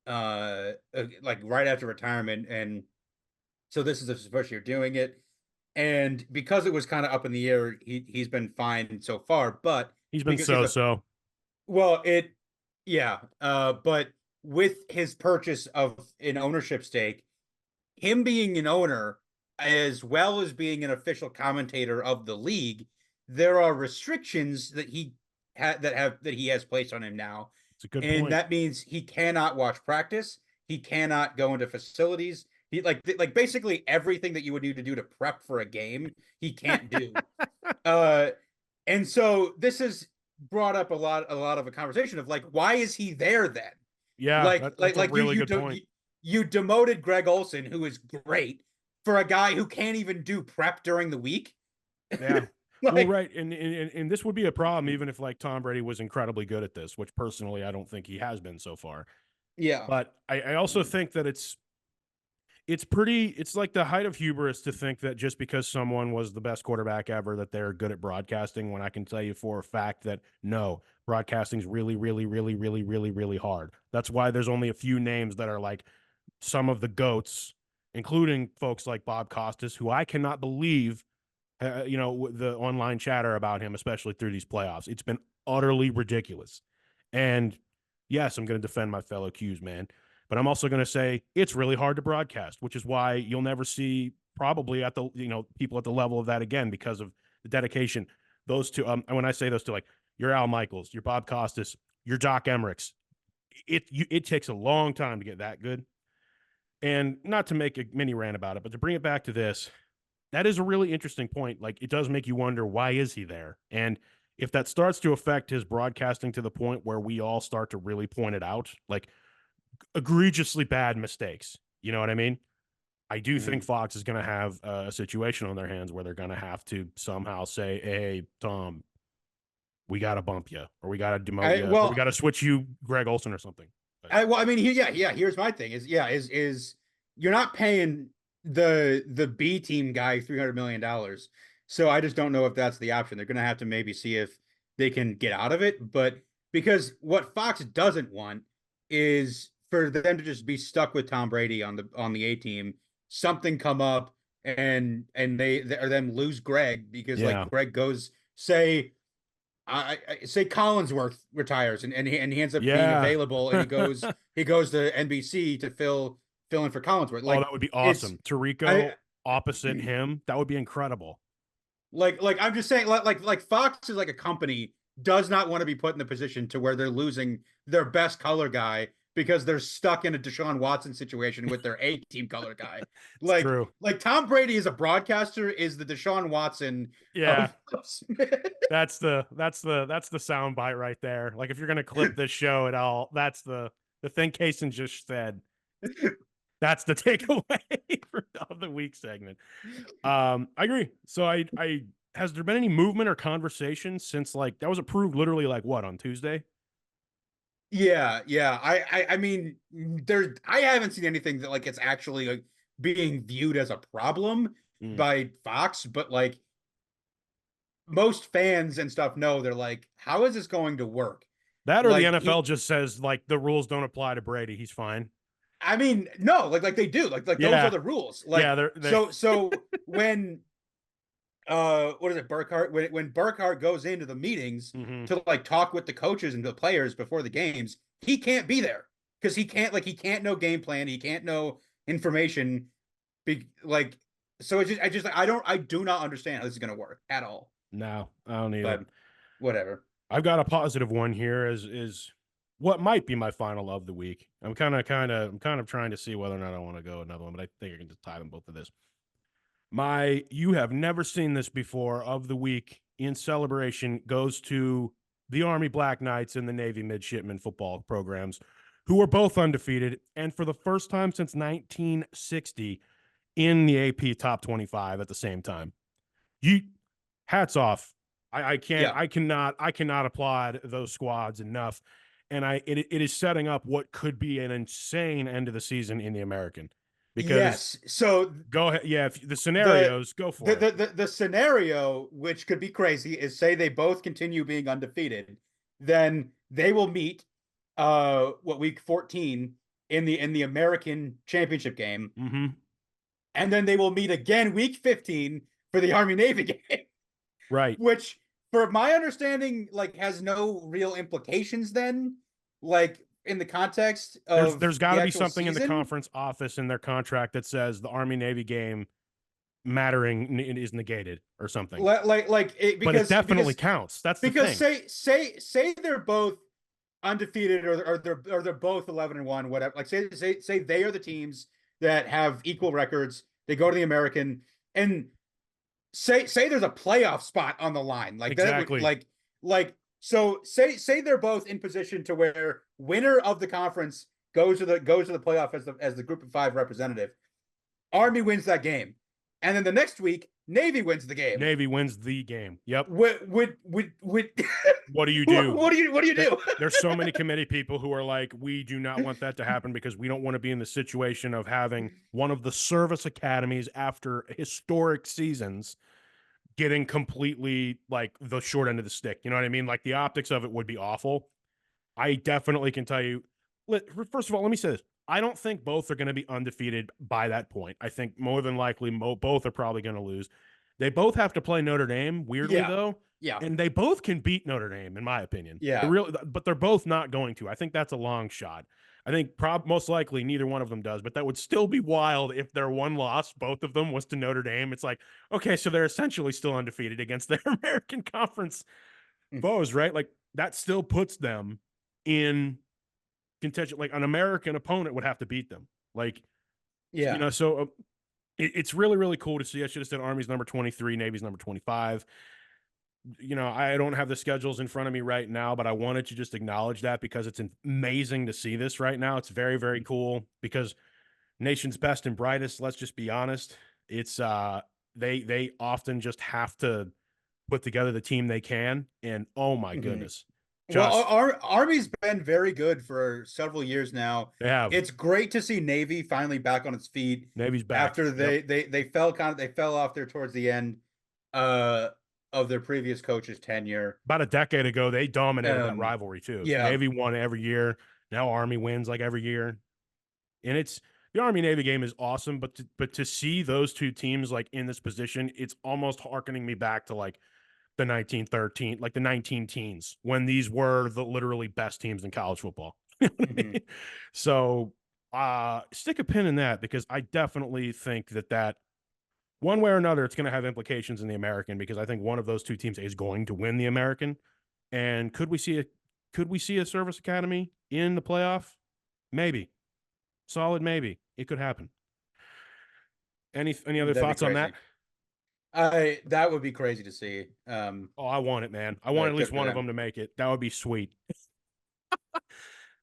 like right after retirement, and so this is his first year doing it. And because it was kind of up in the air, he's been fine so far. But He's been because he's a so. well, it yeah, but with his purchase of an ownership stake, him being an owner as well as being an official commentator of the league, there are restrictions that he has placed on him now, It's a good and point. that means he cannot watch practice, he cannot go into facilities, he like basically everything that you would need to do to prep for a game, he can't do. Uh, and so this has brought up a lot of a conversation of like, why is he there then? Yeah, Like that's a really you good do point. you demoted Greg Olson, who is great, for a guy who can't even do prep during the week. Yeah. Well, Like, right, and this would be a problem even if like Tom Brady was incredibly good at this, which personally I don't think he has been so far. yeah. But I also think that it's like the height of hubris to think that just because someone was the best quarterback ever that they're good at broadcasting, when I can tell you for a fact that no, broadcasting's really, really, really, really, really, really hard. That's why there's only a few names that are like some of the goats, including folks like Bob Costas, who I cannot believe, the online chatter about him, especially through these playoffs. It's been utterly ridiculous. And yes, I'm going to defend my fellow Qs, man. But I'm also going to say it's really hard to broadcast, which is why you'll never see probably at the, people at the level of that again because of the dedication. Those two, and when I say those two, like your Al Michaels, your Bob Costas, your Doc Emmerichs, it takes a long time to get that good. And not to make a mini rant about it, but to bring it back to this, that is a really interesting point. Like, it does make you wonder, why is he there? And if that starts to affect his broadcasting to the point where we all start to really point it out, like egregiously bad mistakes, you know what I mean? I do think Mhm. Fox is going to have a situation on their hands where they're going to have to somehow say, hey, Tom, we got to bump you, or we got to demote I you, or we well, got to switch you, Greg Olson, or something. But I mean, yeah. Here's my thing: is you're not paying the B team guy $300 million, so I just don't know if that's the option. They're gonna have to maybe see if they can get out of it, but because what Fox doesn't want is for them to just be stuck with Tom Brady on the A team, something come up and they or them lose Greg because like yeah, Greg goes I say Collinsworth retires and he ends up being yeah. available and he goes to NBC to fill in for Collinsworth. Oh, Like that would be it's awesome. I Tarico opposite him, that would be incredible. like I'm just saying like Fox is like a company does not want to be put in the position to where they're losing their best color guy because they're stuck in a Deshaun Watson situation with their A team color guy. It's Like true. like Tom Brady as a broadcaster is the Deshaun Watson Yeah, of that's the sound bite right there. Like, if you're gonna clip this show at all, that's the thing Casen just said. That's the takeaway of the week segment. I agree. So I has there been any movement or conversation since, like, that was approved literally like what, on Tuesday? Yeah. I mean, I haven't seen anything that like it's actually like being viewed as a problem Mm. by Fox, but like most fans and stuff know they're like, how is this going to work? That, or the Like NFL just says like the rules don't apply to Brady. He's fine. I mean, no, like they do, like those are Yeah, the rules. yeah. Like They're so when what is it, Burkhart, when Burkhart goes into the meetings mm-hmm. to like talk with the coaches and the players before the games, he can't be there because he can't know game plan, he can't know information. Like so it's just I do not understand how this is gonna work at all. No, I don't either. But whatever. I've got a positive one here. Is what might be my final of the week. I'm kind of trying to see whether or not I want to go another one, but I think I can just tie them both to this. My you have never seen this before of the week in celebration goes to the Army Black Knights and the Navy Midshipmen football programs, who are both undefeated and for the first time since 1960 in the AP Top 25 at the same time. You hats off I cannot applaud those squads enough. And it is setting up what could be an insane end of the season in the American. Because Yes. So go ahead. Yeah, if the the scenarios, go for it. the scenario, which could be crazy, is say they both continue being undefeated, then they will meet week 14 in the American championship game, Mm-hmm. and then they will meet again week 15 for the Army Navy game, Right. which for my understanding like has no real implications then, like in the context of There's got the to be actual something in the season. conference office in their contract that says the Army Navy game mattering is negated or something. But it definitely counts. That's the because thing. say they're both undefeated, or they're both 11-1, whatever. Like say they are the teams that have equal records. They go to the American, and say there's a playoff spot on the line. Like that would Exactly. so say they're both in position to where winner of the conference goes to the playoff as the group of 5 representative. Army wins that game. And then the next week, Navy wins the game. Navy wins the game. Yep. Would What do you do? What do you do? There's so many committee people who are like, we do not want that to happen because we don't want to be in the situation of having one of the service academies after historic seasons getting completely like the short end of the stick. You know what I mean? Like the optics of it would be awful. I definitely can tell you. First of all, let me say this. I don't think both are going to be undefeated by that point. I think more than likely both are probably going to lose. They both have to play Notre Dame, weirdly though. Yeah. And they both can beat Notre Dame, in my opinion. Yeah. But they're both not going to. I think that's a long shot. I think most likely neither one of them does, but that would still be wild if their one loss, both of them, was to Notre Dame. It's like, okay, so they're essentially still undefeated against their American Conference foes, right? Like that still puts them in contention. Like an American opponent would have to beat them. Like, so it's really, really cool to see. I should have said Army's number 23, Navy's number 25. I don't have the schedules in front of me right now, but I wanted to just acknowledge that because it's amazing to see this right now. It's very, very cool because nation's best and brightest, let's just be honest. It's they often just have to put together the team they can. And oh my goodness. Well, our Army's been very good for several years now. They have. It's great to see Navy finally back on its feet. Navy's back after they fell off there towards the end of their previous coach's tenure. About a decade ago, they dominated that rivalry too. Yeah. Navy won every year. Now Army wins like every year. And it's the Army Navy game is awesome, but to see those two teams like in this position, it's almost harkening me back to like the 1913, like the 19 teens when these were the literally best teams in college football. So stick a pin in that because I definitely think that one way or another, it's going to have implications in the American because I think one of those two teams is going to win the American. And could we see a service academy in the playoff? Maybe. Solid maybe. It could happen. Any other thoughts on that? That would be crazy to see. I want it, man. I want at least one of them to make it. That would be sweet.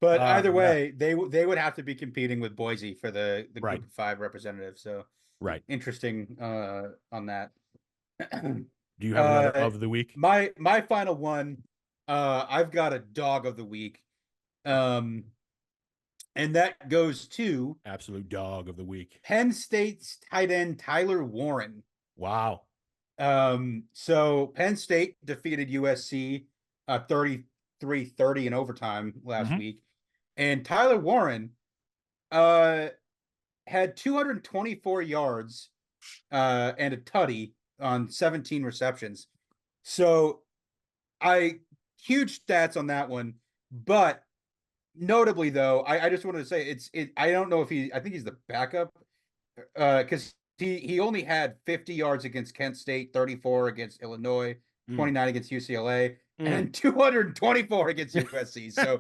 But either way, they would have to be competing with Boise for the right. Group of 5 representative. So right, interesting on that. Do you have another of the week? My final one, I've got a dog of the week, and that goes to absolute dog of the week, Penn State's tight end Tyler Warren. Wow. So Penn State defeated USC 33-30 in overtime last week. And Tyler Warren had 224 yards and a tutty on 17 receptions. So huge stats on that one. But notably though, I just wanted to say I don't know if I think he's the backup because he only had 50 yards against Kent State, 34 against Illinois, 29 against UCLA, and 224 against USC. So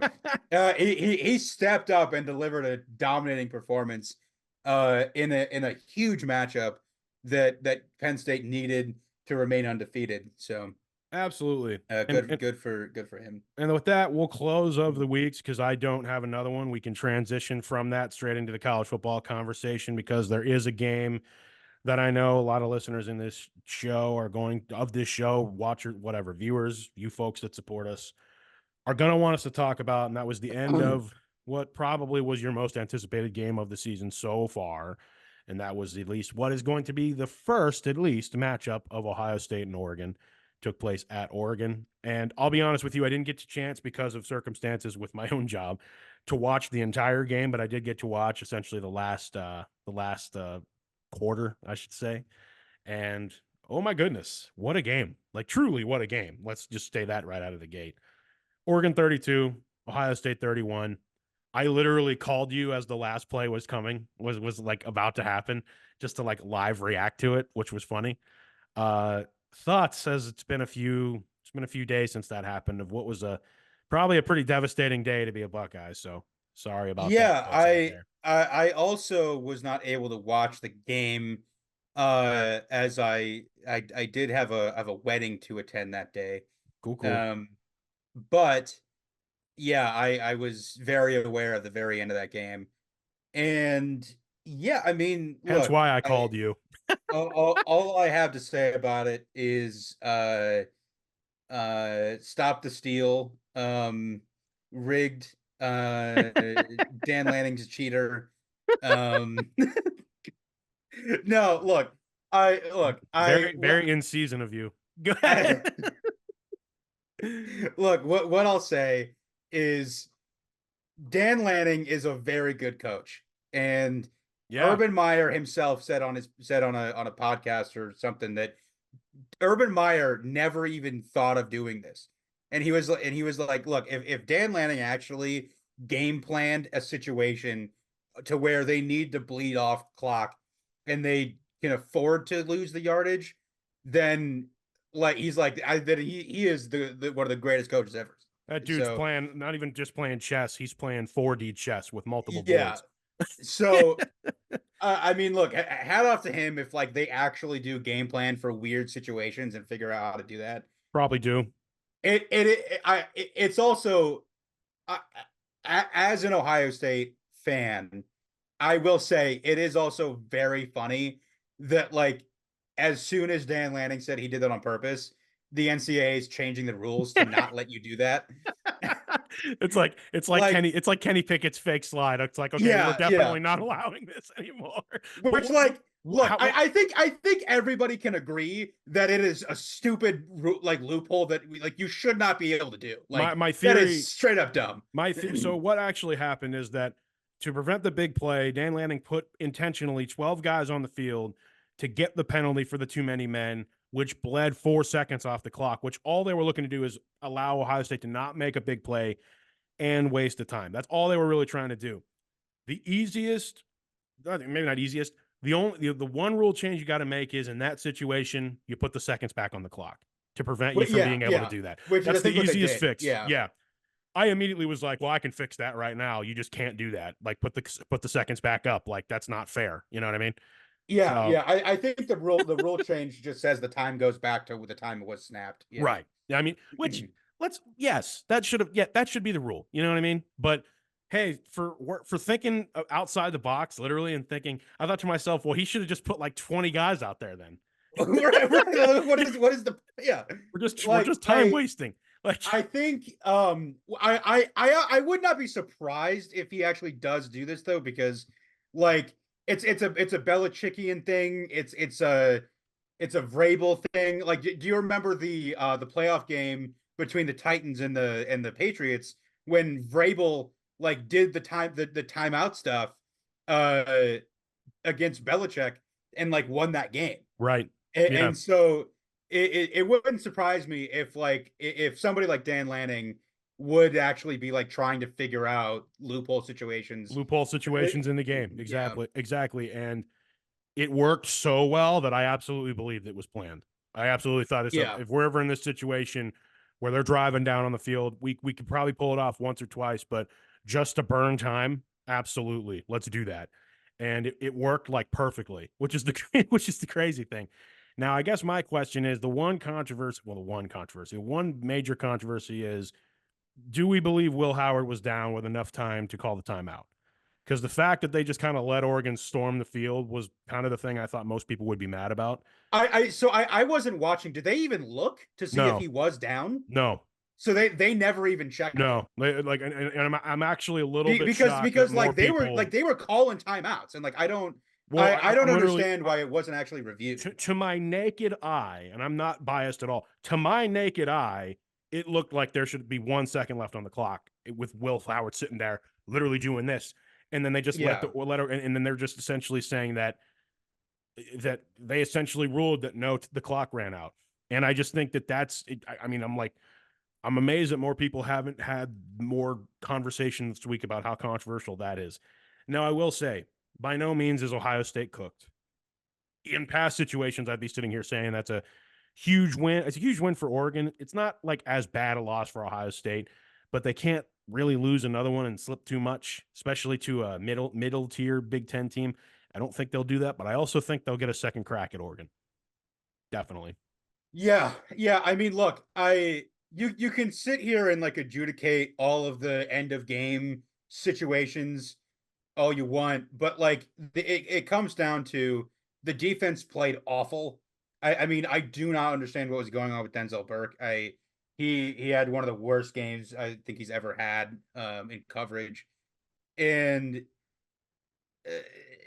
he stepped up and delivered a dominating performance in a huge matchup that Penn State needed to remain undefeated. So absolutely good for him. And with that, we'll close of the weeks because I don't have another one. We can transition from that straight into the college football conversation because there is a game that I know a lot of listeners in this show are going of this show, watchers, whatever, viewers, you folks that support us are going to want us to talk about. And that was the end of what probably was your most anticipated game of the season so far. And that was at least what is going to be the first, at least, matchup of Ohio State and Oregon. Took place at Oregon. And I'll be honest with you, I didn't get a chance because of circumstances with my own job to watch the entire game, but I did get to watch essentially the last quarter, I should say. And oh my goodness, what a game. Like truly what a game. Let's just say that right out of the gate. Oregon 32, Ohio State 31. I literally called you as the last play was coming, was like about to happen, just to like live react to it, which was funny. Uh Thoughts, as it's been a few days since that happened, of what was a probably a pretty devastating day to be a Buckeye. So sorry about that, Yeah, folks out there. I also was not able to watch the game as I did have a wedding to attend that day. Cool, cool. Um but yeah, I was very aware of the very end of that game. And yeah, I mean, Hence look, why I I called you. all I have to say about it is stop the steal, rigged, Dan Lanning's a cheater. Um no, Very, very in season of you. Go I ahead. look, what I'll say is Dan Lanning is a very good coach. And Yeah. Urban Meyer himself said on a podcast or something that Urban Meyer never even thought of doing this. And he was like, look, if Dan Lanning actually game planned a situation to where they need to bleed off clock and they can afford to lose the yardage, then like he's like that he is the one of the greatest coaches ever. That dude's So playing, not even just playing chess, he's playing 4D chess with multiple yeah. boards. So I mean, look, hat off to him if like they actually do game plan for weird situations and figure out how to do that. Probably do. It's also I, as an Ohio State fan, I will say it is also very funny that like as soon as Dan Lanning said he did that on purpose, the NCAA is changing the rules to not let you do that. It's like Like, Kenny Pickett's fake slide. It's like, okay, we're yeah, yeah. definitely not allowing this anymore. But Which, like, look, how, I think everybody can agree that it is a stupid like loophole that like you should not be able to do. Like my that is theory straight up dumb. so what actually happened is that to prevent the big play, Dan Lanning put intentionally 12 guys on the field to get the penalty for the too many men, which bled 4 seconds off the clock, which all they were looking to do is allow Ohio State to not make a big play and waste of time. That's all they were really trying to do. The easiest, maybe not easiest, the one rule change you got to make is in that situation, you put the seconds back on the clock to prevent you But from yeah, being able to yeah. do that. Which is I That's the think what they easiest did. fix. Yeah. Yeah. I immediately was like, well, I can fix that right now. You just can't do that. Like put the seconds back up. Like that's not fair. You know what I mean? Yeah, So yeah. I think the rule change just says the time goes back to the time it was snapped. Yeah. right. I mean, which yes, that should be the rule. You know what I mean? But hey, for thinking outside the box, literally, and thinking, I thought to myself, well, he should have just put like 20 guys out there then. Right. What is the yeah? We're Like just time wasting. Like I think I would not be surprised if he actually does do this though, because like it's a Belichickian thing. It's a Vrabel thing. Like, do you remember the playoff game between the Titans and the Patriots when Vrabel like did the timeout stuff uh against Belichick and like won that game? right. Yeah. And so it wouldn't surprise me if like if somebody like Dan Lanning would actually be like trying to figure out loophole situations. Loophole situations in the game. Yeah. Exactly. Exactly. And it worked so well that I absolutely believed it was planned. I absolutely thought Yeah. if we're ever in this situation where they're driving down on the field, we could probably pull it off once or twice, but just to burn time, absolutely, let's do that. And it worked like perfectly, which is the which is the crazy thing. Now, I guess my question is one major controversy is, do we believe Will Howard was down with enough time to call the timeout? because the fact that they just kind of let Oregon storm the field was kind of the thing I thought most people would be mad about. I wasn't watching. Did they even look to see if No, he was down? no, So they never even checked it. no. Like, and I'm actually a little bit Because shocked that more like people. they were calling timeouts, and like Well, I don't I'm literally understand why it wasn't actually reviewed. to my naked eye, and I'm not biased at all. To my naked eye, it looked like there should be 1 second left on the clock with Will Howard sitting there, literally doing this, and then they just let Yeah. the letter, and then they're just essentially saying that they essentially ruled that no, the clock ran out, and I just think that that's. I mean, I'm amazed that more people haven't had more conversation this week about how controversial that is. Now, I will say, by no means is Ohio State cooked. In past situations, I'd be sitting here saying that's a huge win. It's a huge win for Oregon. It's not like as bad a loss for Ohio State, but they can't really lose another one and slip too much, especially to a middle tier Big Ten team. I don't think they'll do that, but I also think they'll get a second crack at Oregon. Definitely. Yeah, yeah. I mean, look, you can sit here and like adjudicate all of the end of game situations all you want, but like it comes down to the defense played awful. I mean, I do not understand what was going on with Denzel Burke. He had one of the worst games I think he's ever had in coverage, and uh,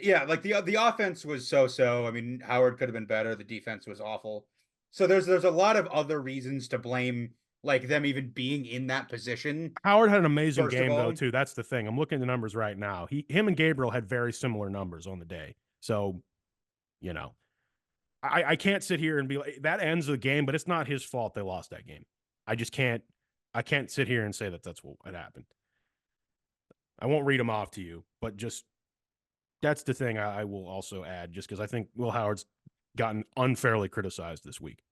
yeah, like the offense was so. I mean, Howard could have been better. The defense was awful. So there's a lot of other reasons to blame, like them even being in that position. Howard had an amazing First of game though all, too. That's the thing. I'm looking at the numbers right now. Him and Gabriel had very similar numbers on the day. So, you know, I can't sit here and be like that ends the game, but it's not his fault they lost that game. I just can't. I can't sit here and say that that's what happened. I won't read them off to you, but just that's the thing I will also add, just because I think Will Howard's gotten unfairly criticized this week.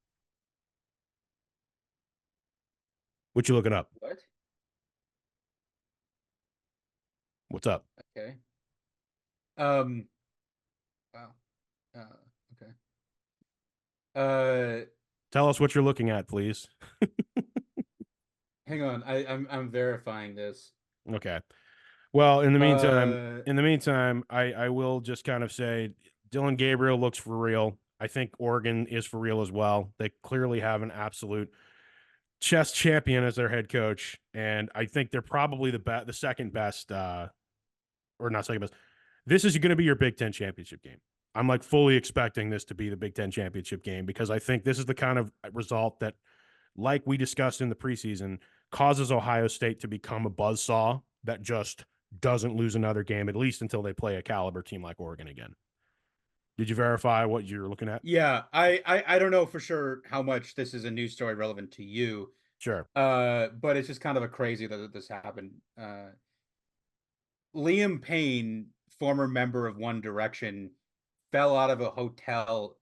What you looking up? what? What's up? Okay. Um. Wow. Uh, okay. Uh. Tell us what you're looking at, please. Hang on. I'm verifying this. Okay. Well, Uh. in the meantime, I will just kind of say Dylan Gabriel looks for real. I think Oregon is for real as well. They clearly have an absolute chess champion as their head coach, and I think they're probably the second best, or not second best. This is going to be your Big Ten championship game. I'm like fully expecting this to be the Big Ten championship game because I think this is the kind of result that, like we discussed in the preseason, causes Ohio State to become a buzzsaw that just doesn't lose another game, at least until they play a caliber team like Oregon again. Did you verify what you're looking at? Yeah. I don't know for sure how much this is a news story relevant to you. Sure. But it's just kind of a crazy that this happened. Liam Payne, former member of One Direction, fell out of a hotel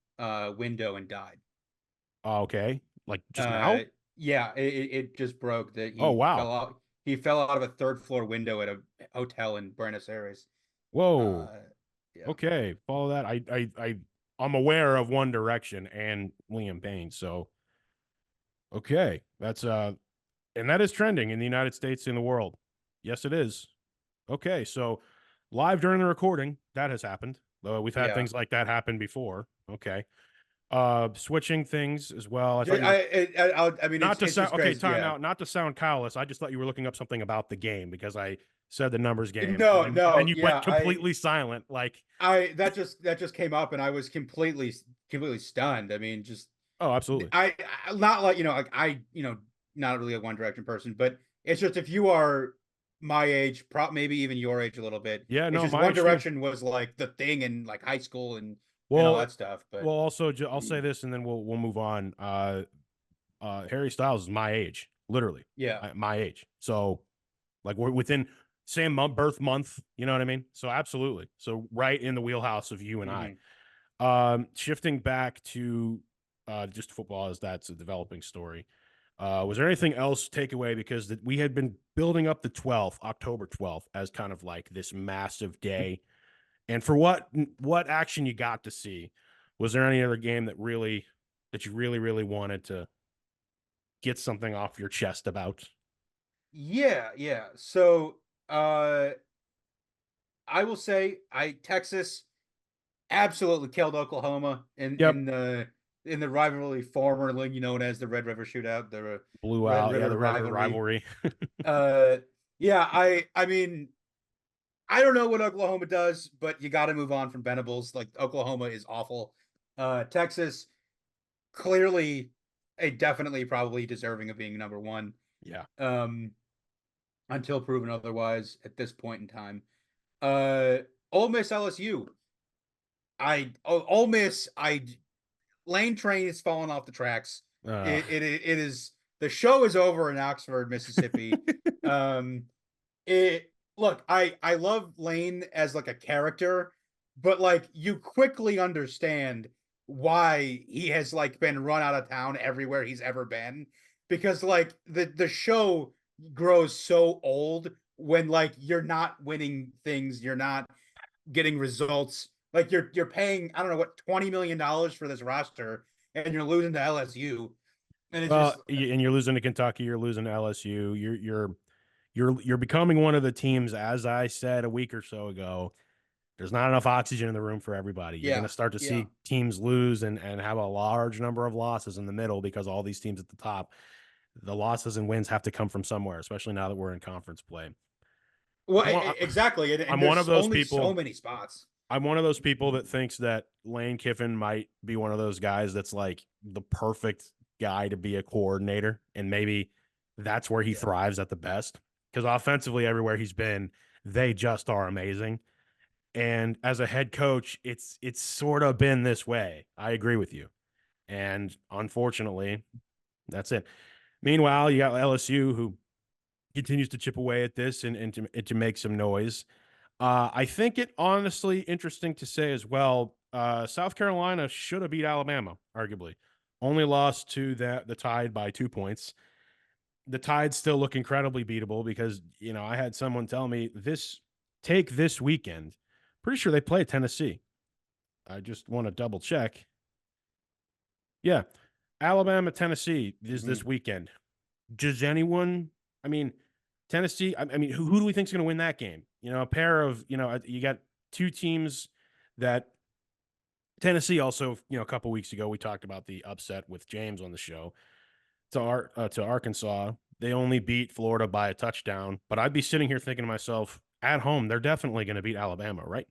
window and died. Okay. Like just Uh, now? yeah, it just broke that Oh, wow. he fell out of a third floor window at a hotel in Buenos Aires. Whoa. Uh, yeah, Okay. Follow that. I'm aware of One Direction and Liam Payne. So, okay. And that is trending in the United States and the world. Yes, it is. Okay. So, live during the recording, that has happened. We've had yeah. things like that happen before. Okay. Switching things as well. I thought you were I mean, not to it's sound just okay. crazy. Time Yeah. out. Not to sound callous. I just thought you were looking up something about the game because I said the numbers game, and No, then no, you went yeah. completely silent. Like, That just came up, and I was completely stunned. I mean, just oh, absolutely. I not like like not really a One Direction person, but it's just if you are my age, maybe even your age a little bit, Yeah, it's no, just my One age too. Direction was like the thing in like high school and all Well, that stuff. But well, also I'll say this, and then we'll move on. Harry Styles is my age, literally, yeah, my age. So, like, we're within same birth month. You know what I mean? So, absolutely. So, right in the wheelhouse of you and I. hmm Shifting back to just football, as that's a developing story. Was there anything else takeaway? Because we had been building up the 12th, October 12th, as kind of like this massive day. And for what action you got to see, was there any other game that you really wanted to get something off your chest about? yeah, yeah. So uh, I will say Texas absolutely killed Oklahoma Yep. in the rivalry formerly known as the Red River Shootout, the Blew Red out. Yeah, River the Red River rivalry. rivalry. Uh, yeah, I mean, I don't know what Oklahoma does, but you got to move on from Venables. Like Oklahoma is awful. Texas clearly, a definitely probably deserving of being number one. Yeah. Um, until proven otherwise at this point in time. Uh, Ole Miss LSU. Ole Miss. Lane Train is falling off the tracks. It is the show is over in Oxford, Mississippi. um, it look, I love Lane as like a character, but like you quickly understand why he has like been run out of town everywhere he's ever been, because like the show grows so old when like you're not winning things, you're not getting results. Like you're paying, I don't know what, $20 million for this roster, and you're losing to LSU, and it's Well, just and you're losing to Kentucky. You're losing to LSU. You're becoming one of the teams, as I said a week or so ago. There's not enough oxygen in the room for everybody. You're going yeah, to start to yeah. see teams lose and have a large number of losses in the middle because all these teams at the top, the losses and wins have to come from somewhere, especially now that we're in conference play. Well, I'm one, exactly, and I'm one of there's those only so people. many spots. I'm one of those people that thinks that Lane Kiffin might be one of those guys that's like the perfect guy to be a coordinator, and maybe that's where he Yeah. thrives at the best. Because offensively, everywhere he's been, they just are amazing. And as a head coach, it's sort of been this way. I agree with you. And unfortunately, that's it. Meanwhile, you got LSU who continues to chip away at this and to make some noise. I think it honestly interesting to say as well. South Carolina should have beat Alabama, arguably. Only lost to the Tide by 2 points. The Tide still look incredibly beatable because I had someone tell me this weekend. Pretty sure they play Tennessee. I just want to double check. Yeah, Alabama, Tennessee is Mm-hmm. this weekend. Does anyone? I mean, Tennessee. I mean, who do we think is going to win that game? A pair of you got two teams that Tennessee also. A couple weeks ago we talked about the upset with James on the show to Arkansas. They only beat Florida by a touchdown, but I'd be sitting here thinking to myself, at home they're definitely going to beat Alabama, right?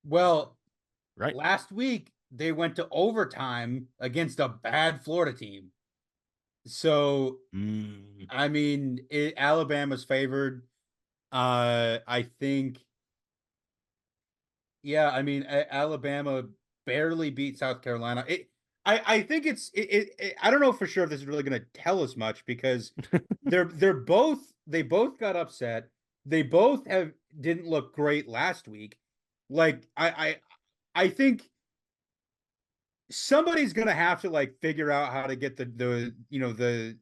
Well, Right. last week they went to overtime against a bad Florida team. So, Mm. I mean, Alabama's favored. I think, yeah, I mean, Alabama barely beat South Carolina. I think I don't know for sure if this is really going to tell us much because they both got upset. They both have didn't look great last week. Like I think somebody's gonna have to like figure out how to get the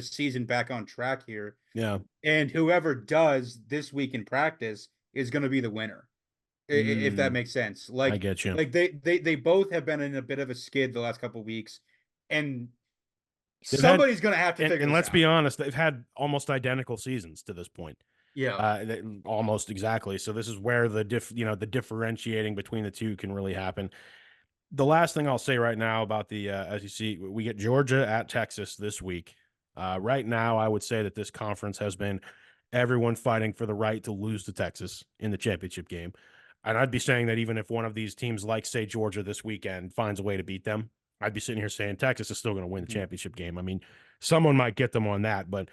season back on track here. Yeah. And whoever does this week in practice is gonna be the winner. If that Mm. makes sense. I get you. Like they both have been in a bit of a skid the last couple of weeks, and They've had, somebody's gonna have to figure and this let's be out. honest, they've had almost identical seasons to this point. Yeah. Almost exactly. So this is where the differentiating between the two can really happen. The last thing I'll say right now about as you see, we get Georgia at Texas this week. Right now, I would say that this conference has been everyone fighting for the right to lose to Texas in the championship game. And I'd be saying that even if one of these teams, like say Georgia this weekend, finds a way to beat them, I'd be sitting here saying Texas is still going to win the Mhm. championship game. I mean, someone might get them on that, but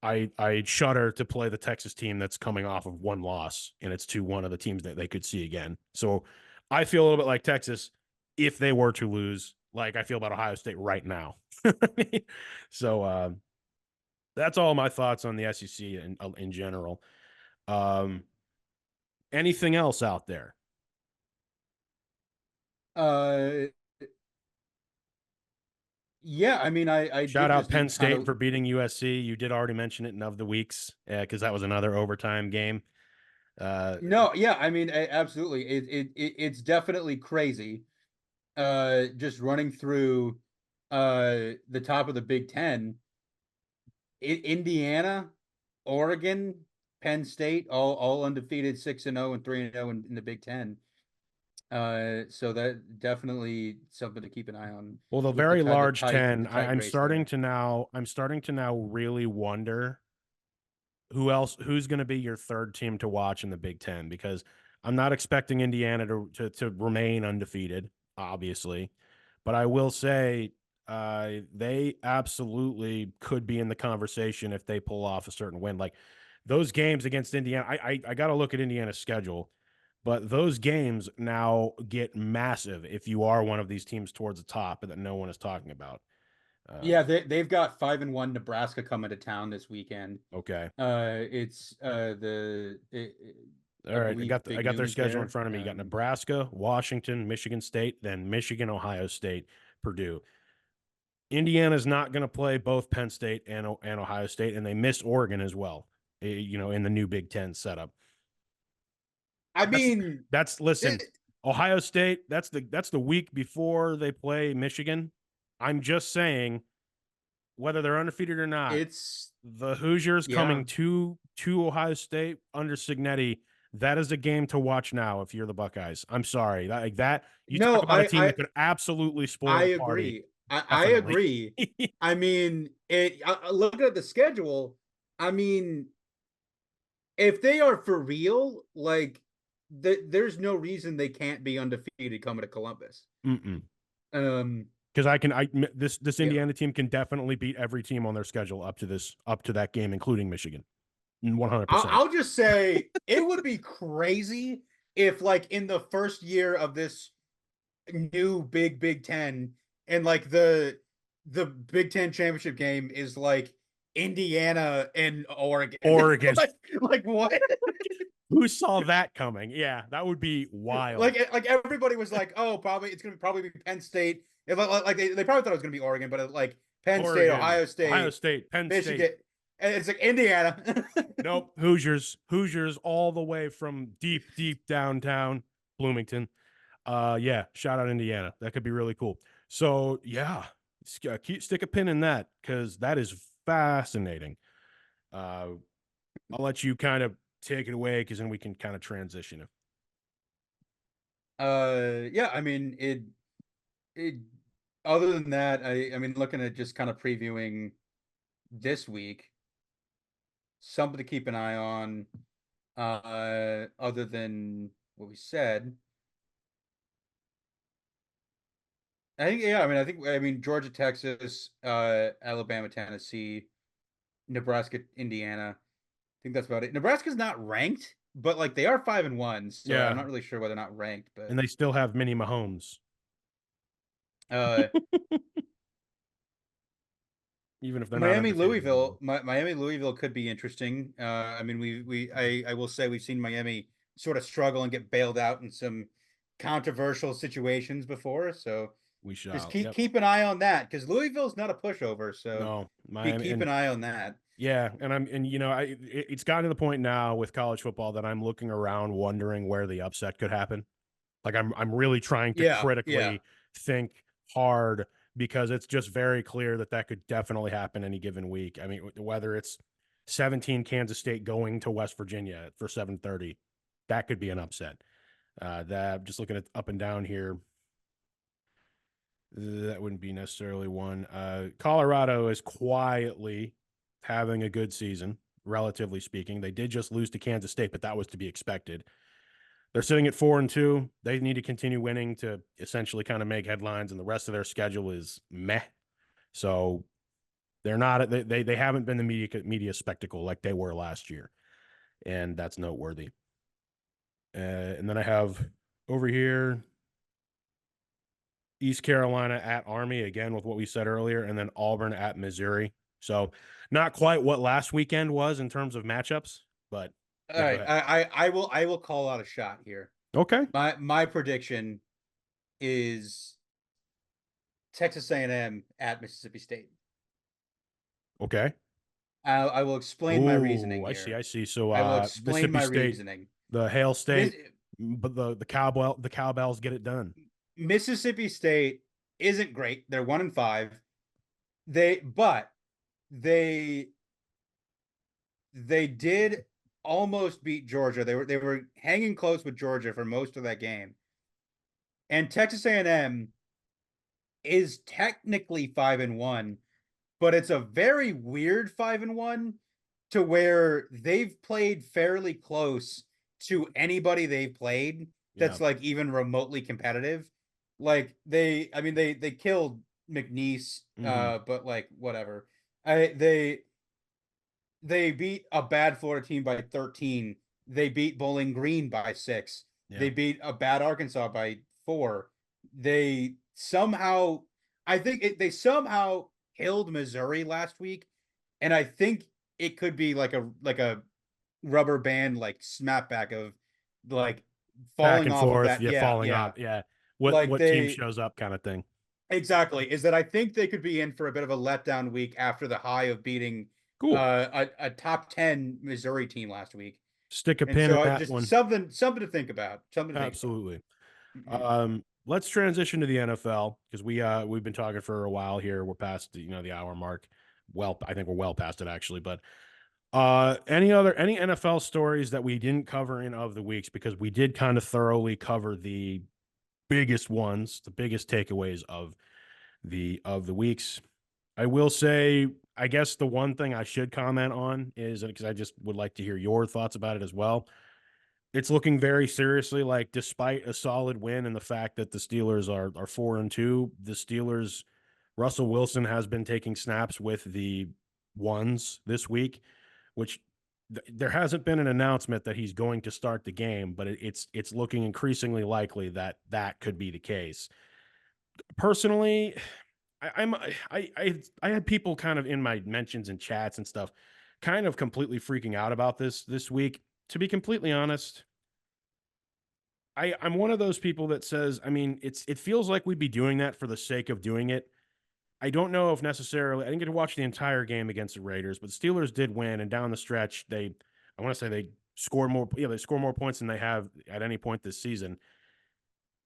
I shudder to play the Texas team that's coming off of one loss, and it's to one of the teams that they could see again. So I feel a little bit like Texas if they were to lose, like I feel about Ohio State right now. So that's all my thoughts on the SEC in general. Um, anything else out there? Uh yeah, I mean I Shout did out just Penn kind State of for beating USC. You did already mention it in of the weeks because that was another overtime game. Uh, no, yeah, I mean absolutely. It's definitely crazy. Just running through the top of the Big Ten, Indiana, Oregon. Penn State, all undefeated, 6-0 and 3-0 in the Big Ten. So that definitely something to keep an eye on Well, the with the very tight large 10, tight I'm race starting there. to now really wonder who's going to be your third team to watch in the Big Ten, because I'm not expecting Indiana to remain undefeated, obviously, but I will say they absolutely could be in the conversation if they pull off a certain win. Like those games against Indiana, I got to look at Indiana's schedule, but those games now get massive if you are one of these teams towards the top that no one is talking about. Yeah, they've got 5-1 Nebraska coming to town this weekend. Okay. It's All I right, believe I Big got their Noon's schedule in there. front of me. You got Nebraska, Washington, Michigan State, then Michigan, Ohio State, Purdue. Indiana's not going to play both Penn State and Ohio State, and they missed Oregon as well. In the new Big Ten setup. I That's mean, listen, Ohio State. That's the week before they play Michigan. I'm just saying, whether they're undefeated or not, it's the Hoosiers yeah. coming to Ohio State under Signetti. That is a game to watch now if you're the Buckeyes. I'm sorry. That you talk No, about a team that could absolutely spoil I the party. agree. I Definitely. agree. I mean, looking at the schedule, I mean, if they are for real, like there's no reason they can't be undefeated coming to Columbus. Mm-mm. Um, Because this yeah. Indiana team can definitely beat every team on their schedule up to that game, including Michigan. 100%. I'll just say it would be crazy if, like, in the first year of this new Big Ten, and like the Big Ten championship game is like Indiana and Oregon. Oregon. like what? Who saw that coming? Yeah, that would be wild. Like everybody was like, oh, probably it's gonna probably be Penn State. Like they probably thought it was gonna be Oregon, but like Penn State, Oregon, Ohio State, State, Penn Michigan, State. and it's like Indiana. Nope, Hoosiers all the way from deep downtown Bloomington. Yeah, shout out Indiana. That could be really cool. So yeah, stick a pin in that, because that is fascinating. I'll let you kind of take it away, because then we can kind of transition it. Yeah, I mean it other than that, I mean, looking at just kind of previewing this week, something to keep an eye on, other than what we said. I mean Georgia, Texas, Alabama, Tennessee, Nebraska, Indiana. I think that's about it. Nebraska's not ranked, but like they are 5-1, so I'm Yeah, not really sure whether they're not ranked, but and they still have mini Mahomes, uh even if they're not undefeated anymore. Miami Louisville could be interesting. I mean, I will say we've seen Miami sort of struggle and get bailed out in some controversial situations before, so We just shall. keep Yep. keep an eye on that, because Louisville's not a pushover. So No, Miami, keep and an eye on that. yeah, and it's gotten to the point now with college football that I'm looking around wondering where the upset could happen. Like I'm really trying to Yeah, yeah. critically think hard, because it's just very clear that could definitely happen any given week. I mean, whether it's 17 Kansas State going to West Virginia for 7:30, that could be an upset. That just looking at up and down here, that wouldn't be necessarily one. Colorado is quietly having a good season, relatively speaking. They did just lose to Kansas State, but that was to be expected. They're sitting at 4-2. They need to continue winning to essentially kind of make headlines, and the rest of their schedule is meh. So they're not they haven't been the media spectacle like they were last year, and that's noteworthy. And then I have over here East Carolina at Army, again with what we said earlier, and then Auburn at Missouri. So not quite what last weekend was in terms of matchups, but All yeah, go right, ahead. I will call out a shot here. Okay. My prediction is Texas A&M at Mississippi State. Okay. I will explain my Oh, reasoning I here. see. So I will explain Mississippi my State, reasoning. the Hail Miss, State, but the cowbells get it done. Mississippi State isn't great. They're 1-5. They but they did almost beat Georgia. They were hanging close with Georgia for most of that game. And Texas A&M is technically 5-1, but it's a very weird 5-1 to where they've played fairly close to anybody they've played Yeah. that's like even remotely competitive. Like I mean, they killed McNeese, Hmm. but like whatever. I they beat a bad Florida team by 13. They beat Bowling Green by 6. Yeah. They beat a bad Arkansas by 4. They somehow, I think they somehow killed Missouri last week, and I think it could be like a rubber band like snapback of like Back falling and off of forth. that. Yeah. Yeah, Falling yeah. off. Yeah. Like What team they shows up kind of thing. Exactly, is that I think they could be in for a bit of a letdown week after the high of beating Cool. a top 10 Missouri team last week. Stick a And pin in so that just one. something to think about. Something to think about. Absolutely. Mhm. Let's transition to the NFL because we've been talking for a while here. We're past the hour mark. Well, I think we're well past it actually. But any NFL stories that we didn't cover in of the weeks, because we did kind of thoroughly cover the biggest ones, the biggest takeaways of the weeks. I will say, I guess the one thing I should comment on is, because I just would like to hear your thoughts about it as well, it's looking very seriously like, despite a solid win and the fact that the Steelers are 4-2, the Steelers, Russell Wilson has been taking snaps with the ones this week, which there hasn't been an announcement that he's going to start the game, but it's looking increasingly likely that that could be the case. Personally, I had people kind of in my mentions and chats and stuff kind of completely freaking out about this week. To be completely honest, I'm one of those people that says, I mean, it feels like we'd be doing that for the sake of doing it. I don't know if necessarily I didn't get to watch the entire game against the Raiders, but the Steelers did win, and down the stretch, I want to say they scored more, they score more points than they have at any point this season.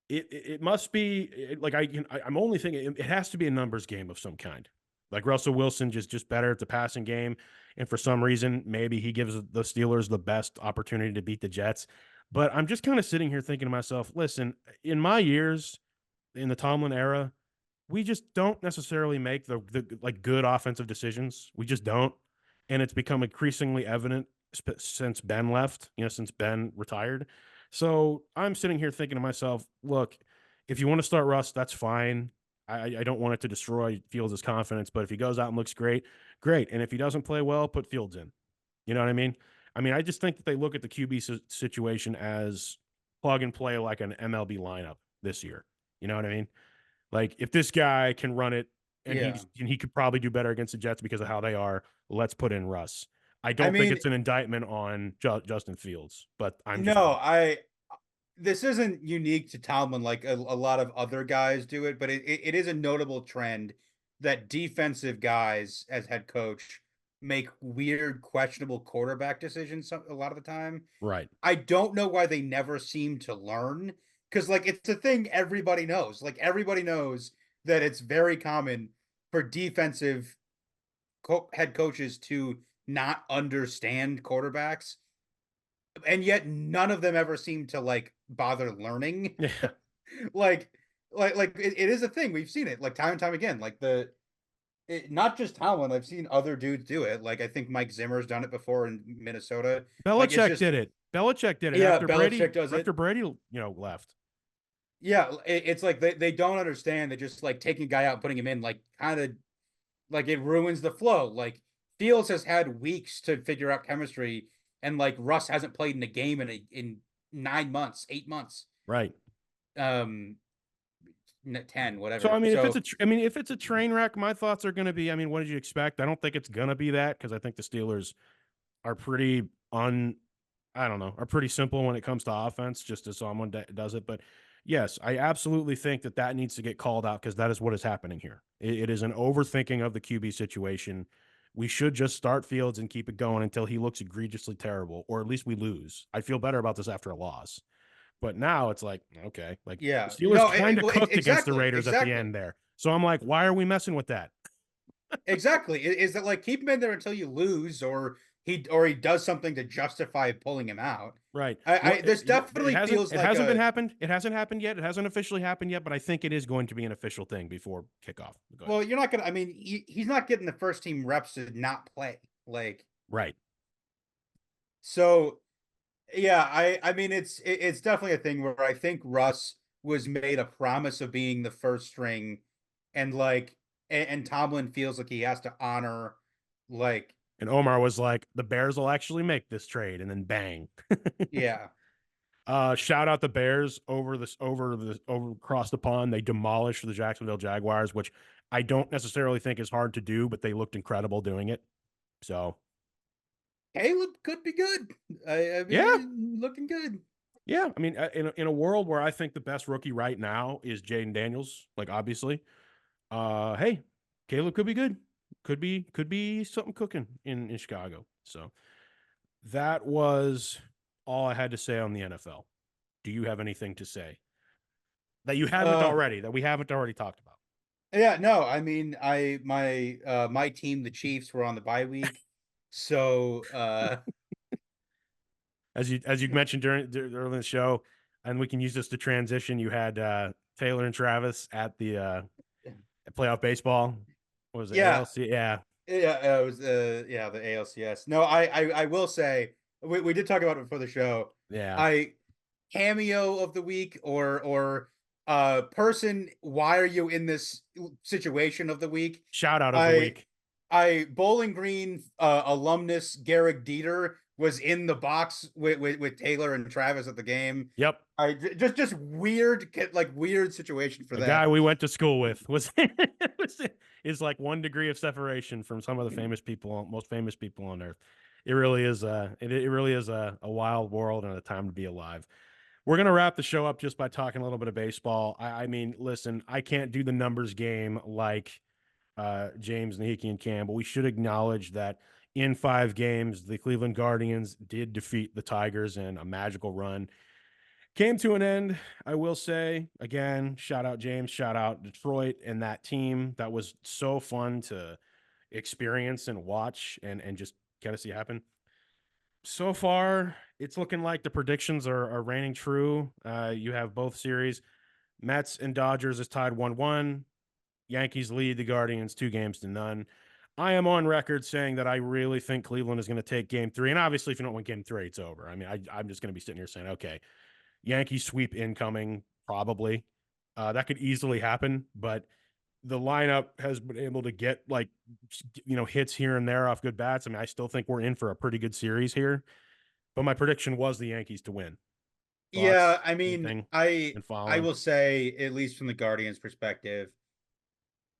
It must be like I'm only thinking it has to be a numbers game of some kind. Like Russell Wilson just better at the passing game, and for some reason maybe he gives the Steelers the best opportunity to beat the Jets. But I'm just kind of sitting here thinking to myself, listen, in my years in the Tomlin era, we just don't necessarily make the like good offensive decisions. We just don't, and it's become increasingly evident since Ben left. Since Ben retired. So I'm sitting here thinking to myself, look, if you want to start Russ, that's fine. I don't want it to destroy Fields' confidence, but if he goes out and looks great, great. And if he doesn't play well, put Fields in. You know what I mean? I just think that they look at the QB situation as plug and play like an MLB lineup this year. You know what I mean? Like if this guy can run it and Yeah. he could probably do better against the Jets because of how they are, let's put in Russ. I I don't think mean, it's an indictment on Justin Fields, but I'm just no, I this isn't unique to Tomlin like a lot of other guys do it, but it is a notable trend that defensive guys as head coach make weird, questionable quarterback decisions a lot of the time. right. I don't know why they never seem to learn, because like it's a thing everybody knows. Like everybody knows that it's very common for defensive head coaches to not understand quarterbacks, and yet none of them ever seem to like bother learning. Yeah. like it is a thing. We've seen it like time and time again. Like not just Tomlin, I've seen other dudes do it. Like I think Mike Zimmer's done it before in Minnesota. Like it's Belichick just did it. Belichick did it yeah, after Brady Belichick does after it. Brady, left. Yeah, it's like they don't understand that just like taking a guy out and putting him in like kind of like it ruins the flow. Like Fields has had weeks to figure out chemistry, and like Russ hasn't played in a game in 9 months, 8 months, Right. um, 10, So whatever. So if it's a train wreck, my thoughts are going to be, what did you expect? I don't think it's going to be that, because I think the Steelers are pretty un I don't know, are pretty simple when it comes to offense, just as someone does it. But yes, I absolutely think that that needs to get called out, because that is what is happening here. It is an overthinking of the QB situation. We should just start Fields and keep it going until he looks egregiously terrible, or at least we lose. I feel better about this after a loss. But now it's like, okay, like the yeah, Steelers no, kind of cooked against the exactly, Raiders at the end there. So I'm like, why are we messing with that? exactly. Is that like keep him in there until you lose, or he does something to justify pulling him out. Right. I Well, this it definitely hasn't feels like been a happened. It hasn't happened yet. It hasn't officially happened yet, but I think it is going to be an official thing before kickoff. Go ahead. well, you're not gonna. I mean, he's not getting the first team reps to not play. Like Right. so, yeah. I mean, it's definitely a thing where I think Russ was made a promise of being the first string, and like, and Tomlin feels like he has to honor, like, And Omar was like, the Bears will actually make this trade, and then bang. yeah. Shout out the Bears over across the pond. They demolished the Jacksonville Jaguars, which I don't necessarily think is hard to do, but they looked incredible doing it. So Caleb could be good. I yeah, mean, looking good. yeah. I mean, in a world where I think the best rookie right now is Jaden Daniels, like obviously, hey, Caleb could be good. Could be something cooking in Chicago. So that was all I had to say on the NFL. Do you have anything to say that you haven't Uh, already, that we haven't already talked about? yeah, no, I mean, my team, the Chiefs, were on the bye week, so As you mentioned during the show, and we can use this to transition. You had Taylor and Travis at the playoff baseball. What was it? yeah, ALC? Yeah, it was yeah, the ALCS. No, I will say we did talk about it before the show. yeah. I cameo of the week or person, why are you in this situation of the week? Shout out of the I week. Bowling Green alumnus Garrick Dieter was in the box with Taylor and Travis at the game. Yep, Just weird, like weird situation for a guy that. we went to school with was, is like 1 degree of separation from some of the famous people, most famous people on earth. It really is it really is a wild world and a time to be alive. We're going to wrap the show up just by talking a little bit of baseball. I mean, listen, I can't do the numbers game like James, Nahiki, and Cam, but we should acknowledge that in 5 games, the Cleveland Guardians did defeat the Tigers in a magical run. Came to an end, I will say. Again, shout out James, shout out Detroit and that team. That was so fun to experience and watch and just kind of see happen. So far, it's looking like the predictions are reigning true. You have both series. Mets and Dodgers is tied 1-1. Yankees lead the Guardians 2 games to none. I am on record saying that I really think Cleveland is going to take game 3. And obviously, if you don't win game 3, it's over. I mean, I'm just going to be sitting here saying, okay, Yankees sweep incoming, probably. That could easily happen, but the lineup has been able to get like, hits here and there off good bats. I mean, I still think we're in for a pretty good series here, but my prediction was the Yankees to win. Yeah, Thoughts? I mean, Anything been I following? will say, at least from the Guardians' perspective,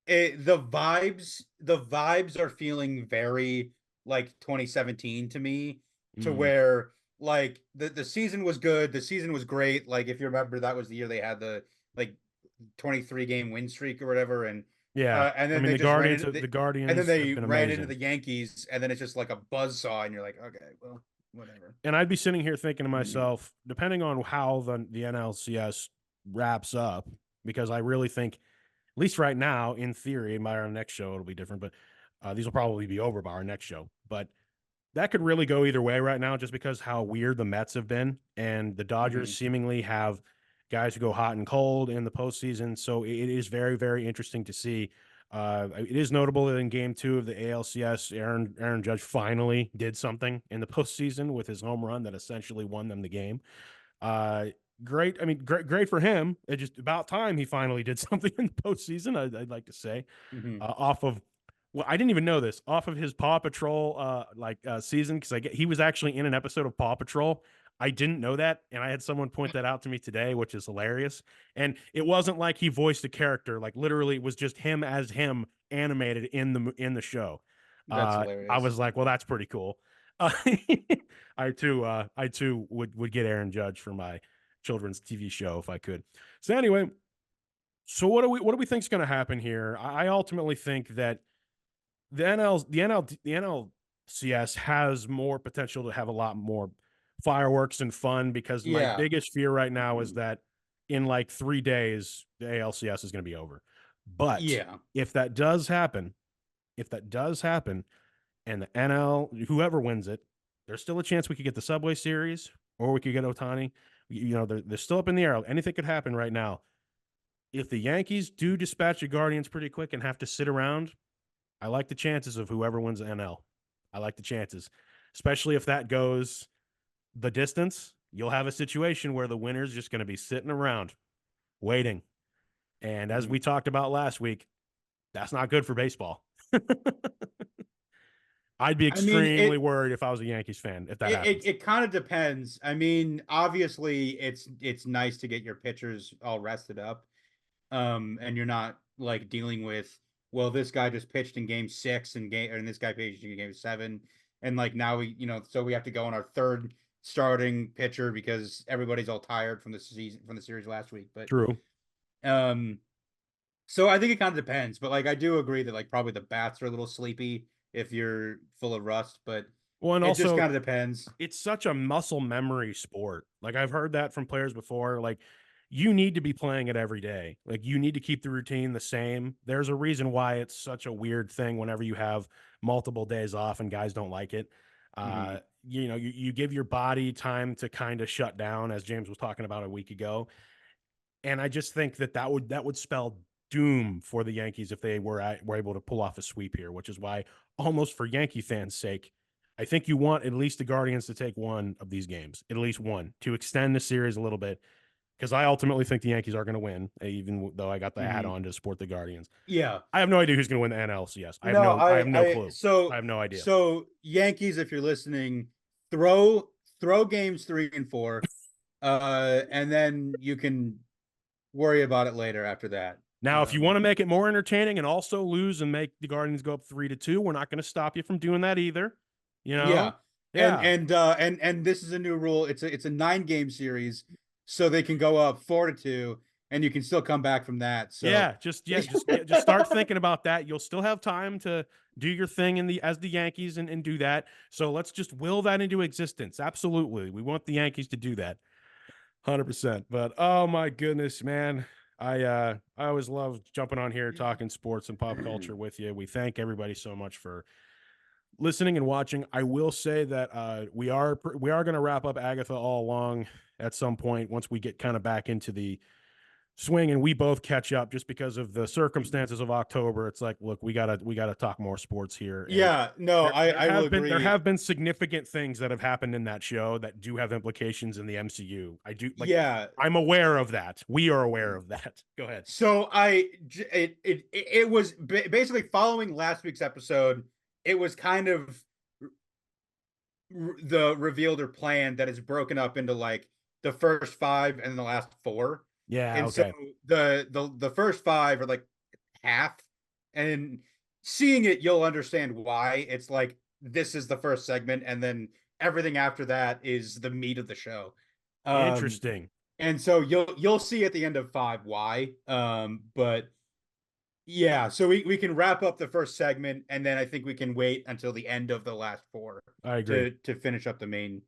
the vibes are feeling very like 2017 to me, to Mm, where like the season was good, the season was great. Like if you remember, that was the year they had the like 23-game win streak or whatever, yeah. and I then mean, they the just ran Guardians, into the and then Guardians have they been ran into amazing. the Yankees, and then it's just like a buzz saw, and you're like, okay, well, whatever. And I'd be sitting here thinking to myself, depending on how the NLCS wraps up, because I really think, at least right now, in theory, by our next show, it'll be different, but these will probably be over by our next show. But that could really go either way right now, just because how weird the Mets have been, and the Dodgers Mhm. seemingly have guys who go hot and cold in the postseason. So it is very, very interesting to see. It is notable that in Game 2 of the ALCS, Aaron Judge finally did something in the postseason with his home run that essentially won them the game. Uh, Great. I mean, great for him. It's just about time he finally did something in the postseason. I'd like to say, Mhm. off of, well, I didn't even know this, off of his Paw Patrol season, because he was actually in an episode of Paw Patrol. I didn't know that, and I had someone point that out to me today, which is hilarious. And it wasn't like he voiced a character; like literally, it was just him as him animated in the show. That's I hilarious. was like, well, that's pretty cool. I too would get Aaron Judge for my children's TV show if I could. So anyway, so what do we think is going to happen here? I ultimately think that the NLCS has more potential to have a lot more fireworks and fun, because my Yeah. biggest fear right now is that in like 3 days the ALCS is going to be over. But Yeah. if that does happen, if that does happen, And the NL, whoever wins it, there's still a chance we could get the Subway Series or we could get Ohtani. You know, they're still up in the air. Anything could happen right now. If the Yankees do dispatch the Guardians pretty quick and have to sit around, I like the chances of whoever wins the NL. I like the chances, especially if that goes the distance. You'll have a situation where the winner's just going to be sitting around waiting. And as we talked about last week, that's not good for baseball. I'd be extremely worried if I was a Yankees fan if that happens. It kind of depends. I mean, obviously, it's nice to get your pitchers all rested up, and you're not like dealing with, well, this guy just pitched in game 6 and this guy pitched in game 7, and like now so we have to go on our third starting pitcher because everybody's all tired from the series last week. But True. So I think it kind of depends, but like I do agree that like probably the bats are a little sleepy if you're full of rust, but well, and it also just kind of depends. It's such a muscle memory sport. Like I've heard that from players before. Like you need to be playing it every day. Like you need to keep the routine the same. There's a reason why it's such a weird thing whenever you have multiple days off and guys don't like it. You know, you give your body time to kind of shut down, as James was talking about a week ago. And I just think that would spell doom for the Yankees if they were able to pull off a sweep here, which is why almost for Yankee fans' sake, I think you want at least the Guardians to take one of these games, at least one, to extend the series a little bit. Because I ultimately think the Yankees are going to win, even though I got the hat on to support the Guardians. Yeah, I have no idea who's going to win the NLCS. I have no, I have no clue. I have no idea. So Yankees, if you're listening, throw games 3 and 4, and then you can worry about it later after that. Now, if you want to make it more entertaining and also lose and make the Guardians go up 3-2, we're not going to stop you from doing that either. You know? Yeah. And this is a new rule. It's a 9-game series, so they can go up 4-2, and you can still come back from that. So just start thinking about that. You'll still have time to do your thing as the Yankees and do that. So let's just will that into existence. Absolutely, we want the Yankees to do that, 100%. But oh my goodness, man. I always love jumping on here talking sports and pop culture with you. We thank everybody so much for listening and watching. I will say that we are going to wrap up Agatha All Along at some point once we get kind of back into the swing and we both catch up, just because of the circumstances of October. It's like, look, we gotta talk more sports here. And yeah, no, I will agree. There have been significant things that have happened in that show that do have implications in the MCU. I do. Like, yeah, I'm aware of that. We are aware of that. Go ahead. So it was basically following last week's episode. It was kind of the revealed or plan that is broken up into like the first 5 and the last 4. Yeah. And okay. So the first 5 are like half, and seeing it, you'll understand why. It's like this is the first segment, and then everything after that is the meat of the show. Interesting. And so you'll see at the end of 5 why. But yeah, so we can wrap up the first segment, and then I think we can wait until the end of the last 4. I agree. To finish up the main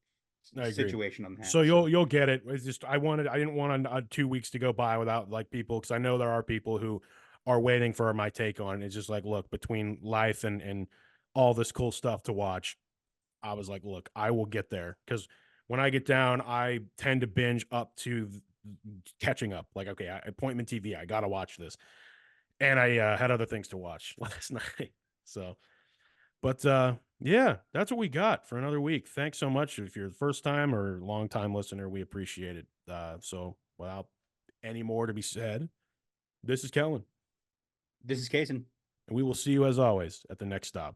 situation on hand. So you'll get it. It's just I didn't want 2 weeks to go by without like people, because I know there are people who are waiting for my take on it. It's just like, look, between life and all this cool stuff to watch, I was like, look, I will get there, because when I get down, I tend to binge up to catching up. Like, okay, appointment TV, I gotta watch this, and I had other things to watch last night. So, but yeah, that's what we got for another week. Thanks so much. If you're the first time or long time listener, we appreciate it. So without any more to be said, this is Kellan. This is Casen. And we will see you as always at the next stop.